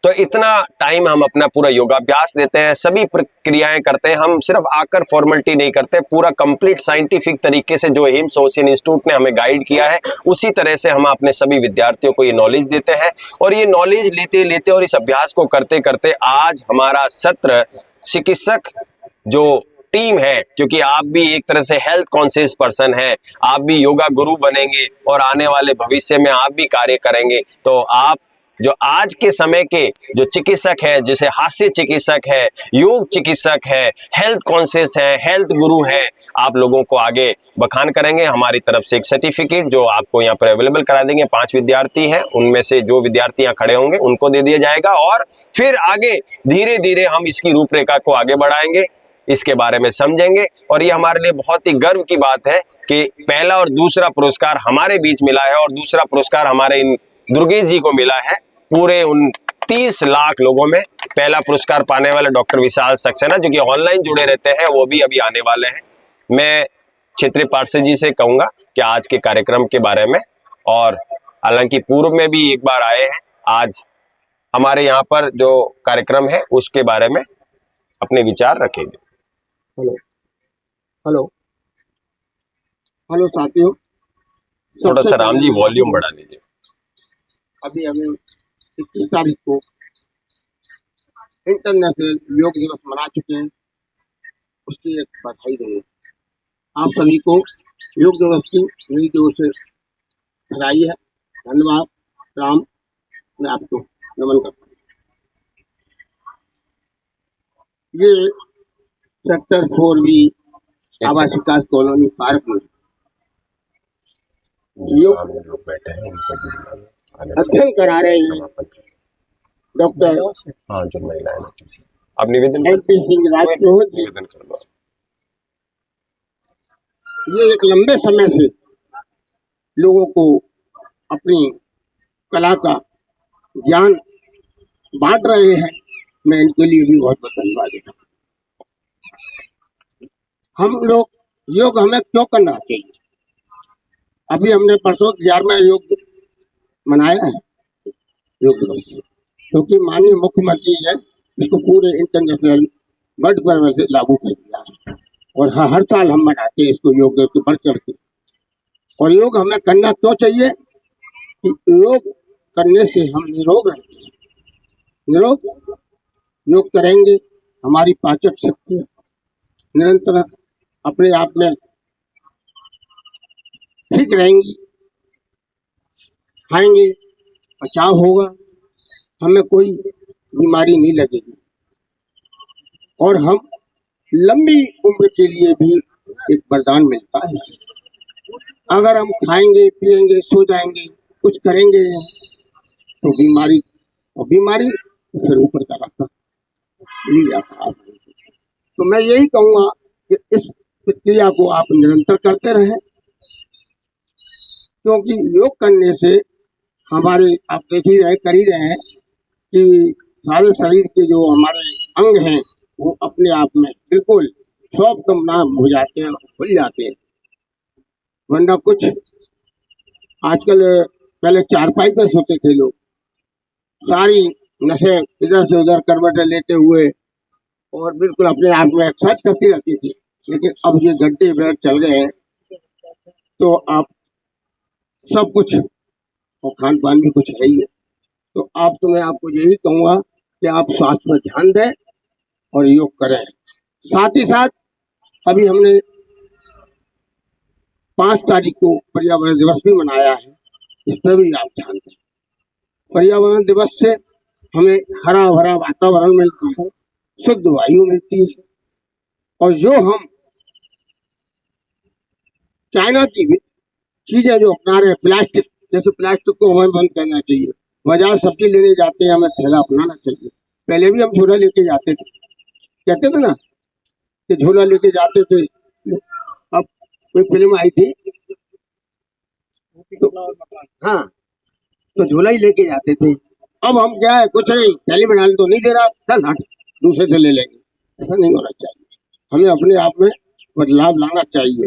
तो इतना टाइम हम अपना पूरा योगाभ्यास देते हैं, सभी प्रक्रियाएं करते हैं। हम सिर्फ आकर फॉर्मेलिटी नहीं करते, पूरा कंप्लीट साइंटिफिक तरीके से जो एम्स ओशियन इंस्टीट्यूट ने हमें गाइड किया है उसी तरह से हम अपने सभी विद्यार्थियों को ये नॉलेज देते हैं। और ये नॉलेज लेते लेते और इस अभ्यास को करते करते आज हमारा सत्र चिकित्सक जो टीम है, क्योंकि आप भी एक तरह से हेल्थ कॉन्शियस पर्सन हैं, आप भी योगा गुरु बनेंगे और आने वाले भविष्य में आप भी कार्य करेंगे। तो आप जो आज के समय के जो चिकित्सक हैं, जैसे हास्य चिकित्सक है, योग चिकित्सक है, हेल्थ कॉन्शियस है, हेल्थ गुरु है, आप लोगों को आगे बखान करेंगे। हमारी तरफ से एक सर्टिफिकेट जो आपको यहाँ पर अवेलेबल करा देंगे। 5 विद्यार्थी हैं, उनमें से जो विद्यार्थी यहाँ खड़े होंगे उनको दे दिया जाएगा और फिर आगे धीरे धीरे हम इसकी रूपरेखा को आगे बढ़ाएंगे, इसके बारे में समझेंगे। और ये हमारे लिए बहुत ही गर्व की बात है कि पहला और दूसरा पुरस्कार हमारे बीच मिला है और दूसरा पुरस्कार हमारे इन दुर्गेश जी को मिला है। पूरे उन 30 लाख लोगों में पहला पुरस्कार पाने वाले डॉक्टर विशाल सक्सेना जो कि ऑनलाइन जुड़े रहते हैं वो भी अभी आने वाले हैं। मैं क्षेत्रीय पार्षद जी से कहूंगा कि आज के कार्यक्रम के बारे में, और हालांकि पूर्व में भी एक बार आए हैं, आज हमारे यहाँ पर जो कार्यक्रम है उसके बारे में अपने विचार रखेंगे। हेलो साथियों, थोड़ा सा राम जी वॉल्यूम बढ़ा दीजिए। अभी हमें 21 तारीख को इंटरनेशनल योग दिवस मना चुके हैं, उसकी एक बधाई देंगे। आप सभी को योग दिवस की नई जोर से बधाई है। धन्यवाद। राम, मैं आपको नमन करता हूँ। ये सेक्टर 4B आवास विकास कॉलोनी पार्क में लोग बैठे हैं, अध्ययन करा रहे हैं डॉक्टर जो महिलाएं आप निवेदन MP सिंह राजपुरोहित जी। निवेदन कर लो। ये एक लंबे समय से लोगों को अपनी कला का ज्ञान बांट रहे हैं, मैं इनके लिए भी बहुत बहुत धन्यवाद देता हूँ। हम लोग योग हमें क्यों करना चाहिए? अभी हमने परसों 11वां योग मनाया है, योग दिवस, क्योंकि माननीय मुख्यमंत्री जी ने इसको पूरे इंटरनेशनल वर्ल्ड पर में लागू कर दिया है और हर साल हम मनाते हैं इसको योग दिवस को बढ़ चढ़ के। और योग हमें करना क्यों चाहिए कि योग करने से हम निरोग रहते हैं। निरोग योग करेंगे, हमारी पाचक शक्ति निरंतर अपने आप में ठीक रहेंगी, खाएंगे, बचाव होगा, हमें कोई बीमारी नहीं लगेगी और हम लंबी उम्र के लिए भी एक वरदान मिलता है इससे। अगर हम खाएंगे, पिएंगे, सो जाएंगे, कुछ करेंगे तो बीमारी और बीमारी तो फिर ऊपर का रास्ता मिल जाता है। तो मैं यही कहूँगा कि इस क्रिया को आप निरंतर करते रहें, क्योंकि योग करने से हमारे, आप देख ही रहे, कर ही रहे हैं कि सारे शरीर के जो हमारे अंग हैं वो अपने आप में बिल्कुल सॉफ्ट नाम हो जाते हैं, खुल जाते हैं। वरना कुछ आजकल, पहले चारपाई पर सोते थे लोग, सारी नसें इधर से उधर करवटें लेते हुए और बिल्कुल अपने आप में एक्सरसाइज करती रहती थी। लेकिन अब ये घंटे बेड चल गए हैं तो आप सब कुछ, और खान पान भी कुछ है ही है। तो आप, तो मैं आपको यही कहूँगा कि आप स्वास्थ्य पर ध्यान दें और योग करें। साथ ही साथ अभी हमने 5 तारीख को पर्यावरण दिवस भी मनाया है, इस पर भी आप ध्यान दें। पर्यावरण दिवस से हमें हरा भरा वातावरण मिलता है, शुद्ध वायु मिलती है, और जो हम चाइना की भी चीजें जो अपना रहे हैं, प्लास्टिक, जैसे प्लास्टिक को हमें बंद करना चाहिए। बाजार सब्जी लेने जाते हैं, हमें थैला अपनाना चाहिए। पहले भी हम झोला लेके जाते थे, कहते थे ना कि झोला लेके जाते थे। अब कोई फिल्म आई थी तो, हाँ, तो झोला ही लेके जाते थे। अब हम क्या है, कुछ नहीं, थैली बना ले तो नहीं दे रहा, चल हट दूसरे से ले लेंगे। ऐसा नहीं होना चाहिए, हमें अपने आप में बदलाव लाना चाहिए,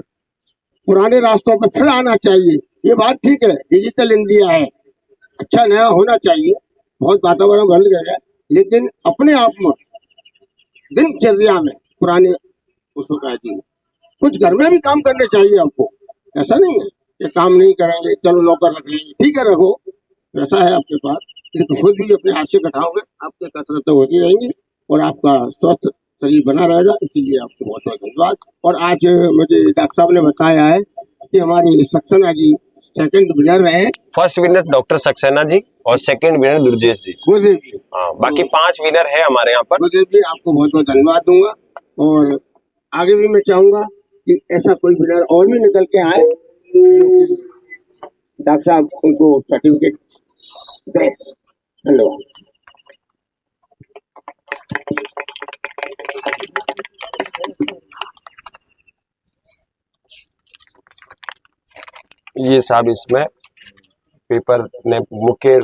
पुराने रास्तों पर फिर आना चाहिए। ये बात ठीक है, डिजिटल इंडिया है, अच्छा नया होना चाहिए, बहुत वातावरण बदल गया है, लेकिन अपने आप में दिनचर्या में पुराने उसको कहती है, कुछ घर में भी काम करने चाहिए आपको। ऐसा नहीं है कि काम नहीं करेंगे, चलो नौकर रख लेंगे, ठीक है रखो, पैसा है आपके पास, लेकिन खुद भी अपने हाथ से कटाओगे, आपकी कसरतें होती रहेंगी और आपका स्वस्थ शरीर बना रहेगा। इसीलिए आपको बहुत बहुत धन्यवाद। और आज मुझे डॉक्टर साहब ने बताया है कि हमारी सक्सेना जी सेकंड विनर रहे। First winner doctor Saxena ji और सेकंड विनर दुर्जेश जी। गुरुदेव जी, हाँ, बाकी 5 विनर है हमारे यहाँ पर। गुरुदेव जी आपको बहुत बहुत धन्यवाद दूंगा, और आगे भी मैं चाहूंगा कि ऐसा कोई विनर और भी निकल के आए, डॉक्टर साहब उनको सर्टिफिकेट दें। धन्यवाद। ये साहब इसमें पेपर ने मुख्य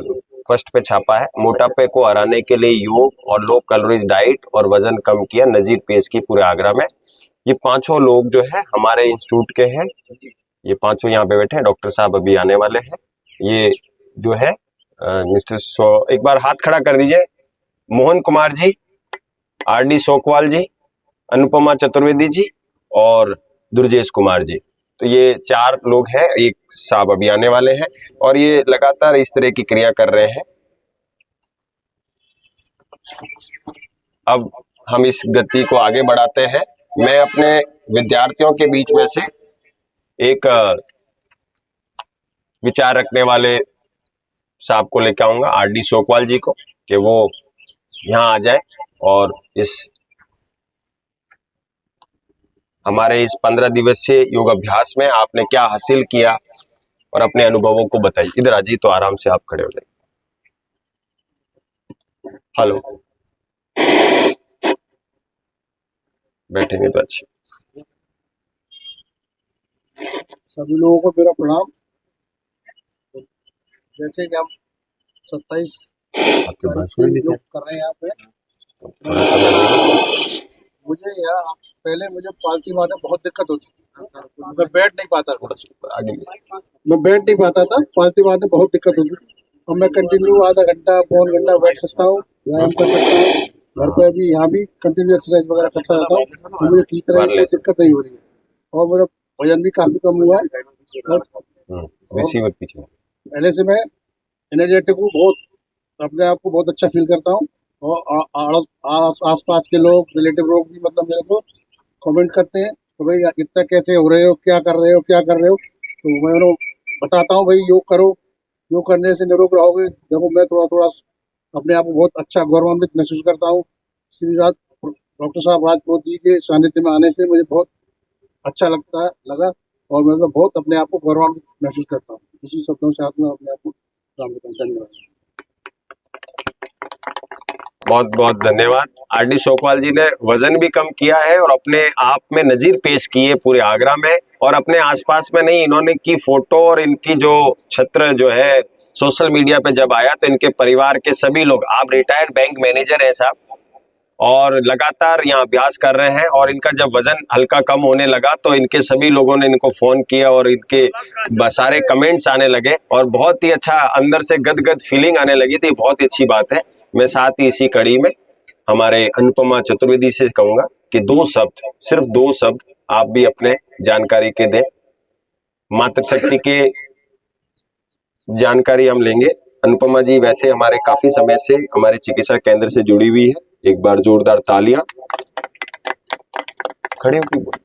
फर्स्ट पे छापा है, मोटापे को हराने के लिए योग और लो कैलोरीज डाइट और वजन कम किया, नजीर पेश की पूरे आगरा में। ये 5 लोग जो है हमारे इंस्टीट्यूट के हैं, ये 5 यहाँ पे बैठे हैं। डॉक्टर साहब अभी आने वाले हैं। ये जो है मिस्टर एक बार हाथ खड़ा कर दीजिए, मोहन कुमार जी, आरडी सोकवाल जी, अनुपमा चतुर्वेदी जी और दुर्जेश कुमार जी। तो ये 4 लोग हैं, एक साहब अभी आने वाले हैं, और ये लगातार इस तरह की क्रिया कर रहे हैं। अब हम इस गति को आगे बढ़ाते हैं। मैं अपने विद्यार्थियों के बीच में से एक विचार रखने वाले साहब को लेकर आऊंगा, आरडी सोकवाल जी को, कि वो यहाँ आ जाए और इस हमारे इस 15 दिवसीय योग अभ्यास में आपने क्या हासिल किया और अपने अनुभवों को बताइए। इधर आ जाइए, तो आराम से आप खड़े हो जाइए। हेलो, बैठेंगे तो अच्छी। सभी लोगों को मेरा प्रणाम। जैसे कि हम 27 आपके बात सुन लीजिए, योग कर रहे हैं यहाँ पे, थोड़ा समय दीजिए। मुझे यहाँ पहले मुझे पालती मारने में बहुत दिक्कत होती थी, मैं बैठ नहीं पाता था, थोड़ा सा ऊपर आगे मैं बैठ नहीं पाता था, पालती मारने में बहुत दिक्कत होती थी। अब मैं कंटिन्यू आधा घंटा पौन घंटा बैठ सकता हूँ, व्यायाम कर सकता हूँ, घर पे भी यहाँ भी कंटिन्यू एक्सरसाइज वगैरह करता रहता हूँ, तो मुझे ठीक तरह कोई दिक्कत नहीं हो रही है, और मेरा वजन भी काफी कम हुआ है। रिसीवर पीछे। पहले से मैं एनर्जेटिक हूँ, बहुत अपने आप को बहुत अच्छा फील करता हूँ, और आस पास के लोग, रिलेटिव लोग भी मतलब मेरे को कमेंट करते हैं तो भाई इतना कैसे हो रहे हो, क्या कर रहे हो, क्या कर रहे हो। तो मैं उन्हें बताता हूँ भाई योग करो, योग करने से निरोग रहोगे। देखो मैं थोड़ा थोड़ा अपने आप को बहुत अच्छा गौरवान्वित महसूस करता हूँ। श्री डॉक्टर साहब राजपूत जी के सानिध्य में आने से मुझे बहुत अच्छा लगा, और मैं तो बहुत अपने आप को गौरवान्वित महसूस करता हूँ। इसी शब्दों से आप मैं अपने आप को धन्यवाद। बहुत बहुत धन्यवाद। आरडी सोकवाल जी ने वजन भी कम किया है और अपने आप में नजीर पेश की है पूरे आगरा में, और अपने आसपास में नहीं, इन्होंने की फोटो और इनकी जो छत्र जो है सोशल मीडिया पे जब आया तो इनके परिवार के सभी लोग, आप रिटायर्ड बैंक मैनेजर हैं साहब और लगातार यहाँ अभ्यास कर रहे हैं, और इनका जब वजन हल्का कम होने लगा तो इनके सभी लोगों ने इनको फोन किया और इनके सारे कमेंट्स आने लगे और बहुत ही अच्छा अंदर से गदगद फीलिंग आने लगी थी। बहुत ही अच्छी बात है। मैं साथ ही इसी कड़ी में हमारे अनुपमा चतुर्वेदी से कहूंगा कि 2 शब्द, सिर्फ 2 शब्द आप भी अपने जानकारी के दें। मातृशक्ति के जानकारी हम लेंगे। अनुपमा जी वैसे हमारे काफी समय से हमारे चिकित्सा केंद्र से जुड़ी हुई है। एक बार जोरदार तालियां। खड़े होकर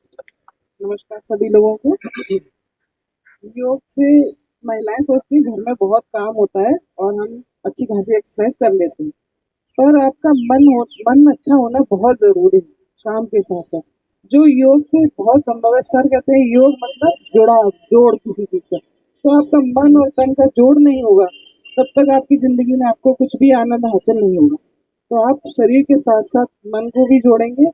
नमस्कार सभी लोगों को। योग से महिलाएं सोचती हैं घर में बहुत काम होता है और हम अच्छी खासी एक्सरसाइज कर लेते हैं, पर आपका मन अच्छा होना बहुत जरूरी है। शाम के साथ साथ जो योग से बहुत संभव है, सर कहते हैं योग मतलब जोड़ किसी चीज का, तो आपका मन और तन का जोड़ नहीं होगा तब तक आपकी जिंदगी में आपको कुछ भी आनंद हासिल नहीं होगा। तो आप शरीर के साथ साथ मन को भी जोड़ेंगे,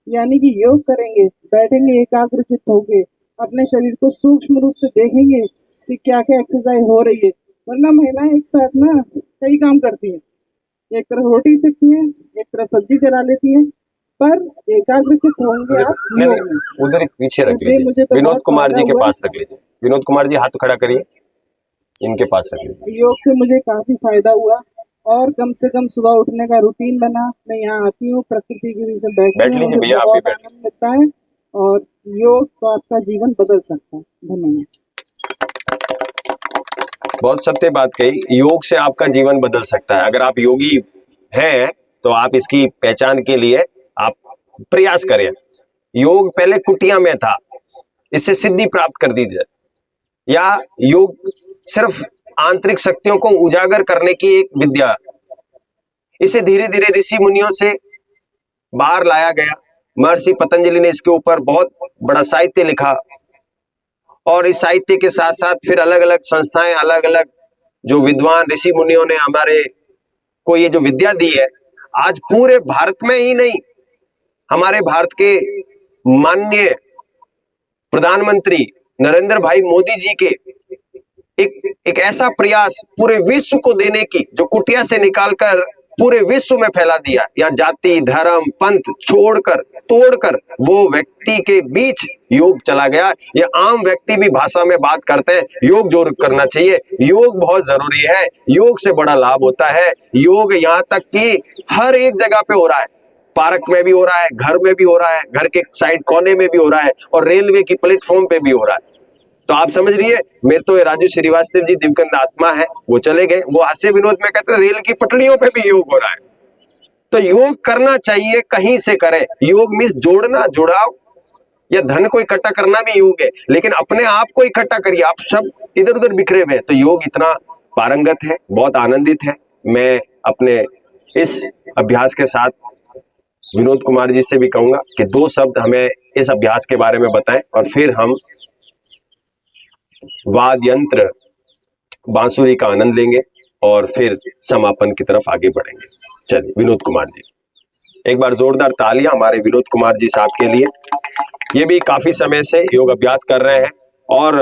यानी कि योग करेंगे, बैठेंगे एकाग्रचित्त होंगे, अपने शरीर को सूक्ष्म रूप से देखेंगे कि क्या क्या एक्सरसाइज हो रही है। वरना महिलाएं एक साथ ना कई काम करती हैं, एक तरफ रोटी सेकती हैं, एक तरफ सब्जी चला लेती हैं, पर एकाग्रचित्त होंगे आप योग में। उधर पीछे रख इसलिए लीजिए, मुझे तो विनोद बहुत कुमार जी फायदा के हुआ। पास रख लीजिए। विनोद कुमार जी हाथ खड़ा करिए, इनके पास रख लीजिए। योग से मुझे काफी फायदा हुआ और कम से कम सुबह उठने का रूटीन बना। मैं यहाँ आती हूँ, प्रकृति के बीच में बैठती बैठ हूँ, लीजिए मुझे भैया, आप भी बहुत बैठ। आनंद मिलता है और योग तो आपका जीवन बदल सकता है। धन्यवाद। बहुत सत्य बात कही, योग से आपका जीवन बदल सकता है। अगर आप योगी हैं तो आप इसकी पहचान के लिए आप प्रयास करें। योग पहले कुटिया में था, इससे सिद्धि प्राप्त कर दी जाए, या योग सिर्फ आंतरिक शक्तियों को उजागर करने की एक विद्या। इसे धीरे धीरे ऋषि मुनियों से बाहर लाया गया। महर्षि पतंजलि ने इसके ऊपर बहुत बड़ा साहित्य लिखा और इस साहित्य के साथ साथ फिर अलग अलग संस्थाएं, अलग अलग जो विद्वान ऋषि मुनियों ने हमारे को ये जो विद्या दी है, आज पूरे भारत में ही नहीं, हमारे भारत के माननीय प्रधानमंत्री नरेंद्र भाई मोदी जी के एक ऐसा प्रयास पूरे विश्व को देने की, जो कुटिया से निकालकर पूरे विश्व में फैला दिया। या जाति धर्म पंथ छोड़कर तोड़कर वो व्यक्ति के बीच योग चला गया। ये आम व्यक्ति भी भाषा में बात करते हैं, योग जोर करना चाहिए, योग बहुत जरूरी है, योग से बड़ा लाभ होता है। योग यहाँ तक कि हर एक जगह पे हो रहा है, पार्क में भी हो रहा है, घर में भी हो रहा है, घर के साइड कोने में भी हो रहा है, और रेलवे की प्लेटफॉर्म पे भी हो रहा है। तो आप समझ रही है, मेरे तो राजू श्रीवास्तव जी दिवंगत आत्मा है, वो चले गए, वो हास्य विनोद में कहते हैं रेल की पटरियों पे भी योग हो रहा है। तो योग करना चाहिए, कहीं से करें। योग मीन्स जोड़ना, जुड़ाव, या धन को इकट्ठा करना भी योग है, लेकिन अपने आप को इकट्ठा करिए। आप सब इधर उधर बिखरे हुए हैं, तो योग इतना पारंगत है, बहुत आनंदित है। मैं अपने इस अभ्यास के साथ विनोद कुमार जी से भी कहूंगा कि 2 शब्द हमें इस अभ्यास के बारे में बताएं, और फिर हम वाद्य यंत्र बांसुरी का आनंद लेंगे और फिर समापन की तरफ आगे बढ़ेंगे। चलिए विनोद कुमार जी, एक बार जोरदार तालियां हमारे विनोद कुमार जी साहब के लिए। ये भी काफी समय से योग अभ्यास कर रहे हैं और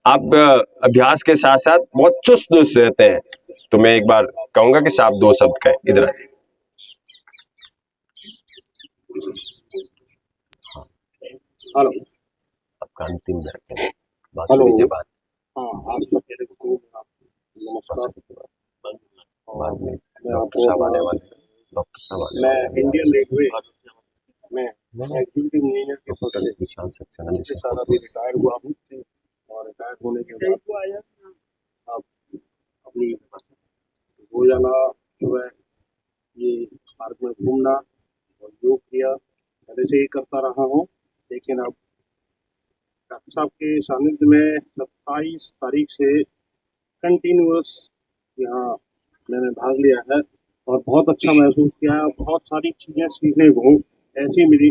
आप अभ्यास के साथ साथ बहुत चुस्त दुरुस्त रहते हैं। तो मैं एक बार कहूंगा कि साहब 2 शब्द कहें, इधर आइए। हेलो, आपका अंतिम बैठक हेलो। बांसुरी के बाद, हाँ, आज का मेरे को नमस्कार। बाद में मैं डॉक्टर आपको साहब आने वाले हैं। डॉक्टर साहब आने मैं वाले हैं। इंडियन रेलवे में एग्जीक्यूटिव इंजीनियर के पद से विशाल सेक्शन पिछले साल अभी रिटायर हुआ हूँ और रिटायर होने के बाद अब अपनी रोजाना सुबह ये पार्क में घूमना और योग किया पहले से ही करता रहा हूँ, लेकिन अब डॉक्टर साहब के सानिध्य में 27 तारीख से कंटिन्यूअस यहाँ मैंने भाग लिया है और बहुत अच्छा महसूस किया है। बहुत सारी चीज़ें सीखने को ऐसी मिली।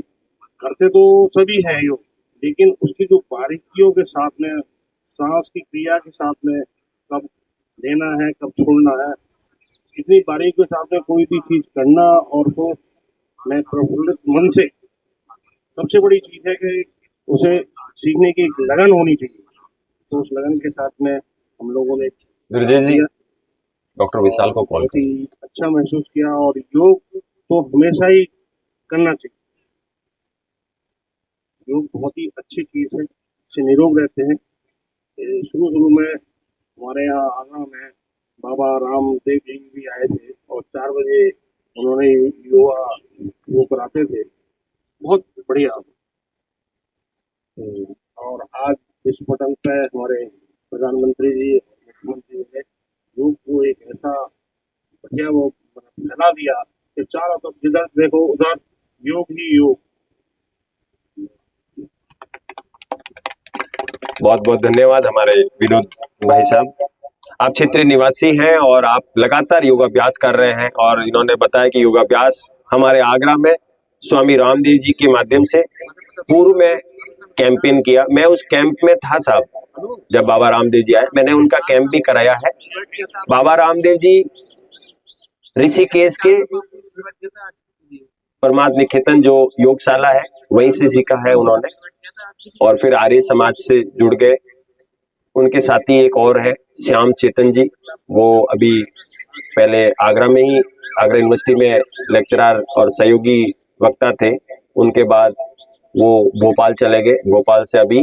करते तो सभी हैं योग, लेकिन उसकी जो बारीकियों के साथ में, सांस की क्रिया के साथ में, कब लेना है कब छोड़ना है, इतनी बारीकी के साथ में कोई भी चीज करना और तो मैं प्रफुल्लित मन से, सबसे बड़ी चीज है कि उसे सीखने की एक लगन होनी चाहिए। तो उस लगन के साथ में हम लोगों ने दुर्जेश जी, डॉक्टर विशाल को कॉल बहुत ही अच्छा महसूस किया। और योग तो हमेशा ही करना चाहिए। योग बहुत ही अच्छी चीज है, इससे निरोग रहते हैं। शुरू शुरू में हमारे यहाँ आगरा में बाबा रामदेव जी भी आए थे और 4 बजे उन्होंने योग कराते थे, बहुत बढ़िया। और आज इस पटल पे हमारे प्रधानमंत्री जी, मुख्यमंत्री जी ने योग को एक ऐसा बढ़िया वो फैला दिया कि चारों तरफ जिधर देखो उधर योग ही योग। बहुत बहुत धन्यवाद हमारे विनोद भाई साहब। आप क्षेत्रीय निवासी हैं और आप लगातार योगाभ्यास कर रहे हैं, और इन्होंने बताया कि योगाभ्यास हमारे आगरा में स्वामी रामदेव जी के माध्यम से पूर्व में कैंपेन किया। मैं उस कैंप में था साहब, जब बाबा रामदेव जी आए, मैंने उनका कैंप भी कराया है। बाबा रामदेव जी ऋषिकेश के परमात्म निकेतन जो योगशाला है वहीं से सीखा है उन्होंने, और फिर आर्य समाज से जुड़ गए। उनके साथी एक और है श्याम चेतन जी, वो अभी पहले आगरा में ही आगरा यूनिवर्सिटी में लेक्चरर और सहयोगी वक्ता थे। उनके बाद वो भोपाल चले गए, भोपाल से अभी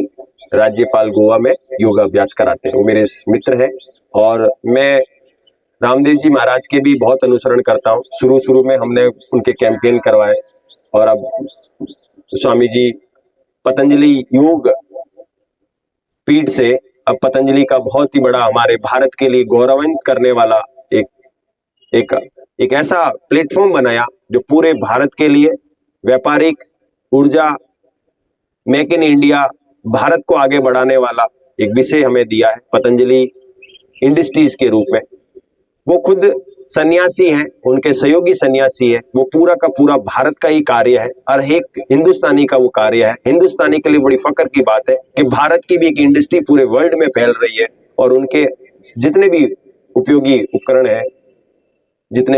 राज्यपाल गोवा में योगाभ्यास कराते हैं। वो मेरे मित्र हैं और मैं रामदेव जी महाराज के भी बहुत अनुसरण करता हूँ। शुरू में हमने उनके कैंपेन करवाए और अब स्वामी जी पतंजलि योग पीठ से अब पतंजलि का बहुत ही बड़ा हमारे भारत के लिए गौरवान्वित करने वाला एक ऐसा प्लेटफॉर्म बनाया जो पूरे भारत के लिए व्यापारिक ऊर्जा, मेक इन इंडिया, भारत को आगे बढ़ाने वाला एक विषय हमें दिया है पतंजलि इंडस्ट्रीज के रूप में। वो खुद सन्यासी हैं, उनके सहयोगी सन्यासी है। वो पूरा का पूरा भारत का ही कार्य है और एक हिंदुस्तानी का वो कार्य है। हिंदुस्तानी के लिए बड़ी फक्र की बात है कि भारत की भी एक इंडस्ट्री पूरे वर्ल्ड में फैल रही है और उनके जितने भी उपयोगी उपकरण है, जितने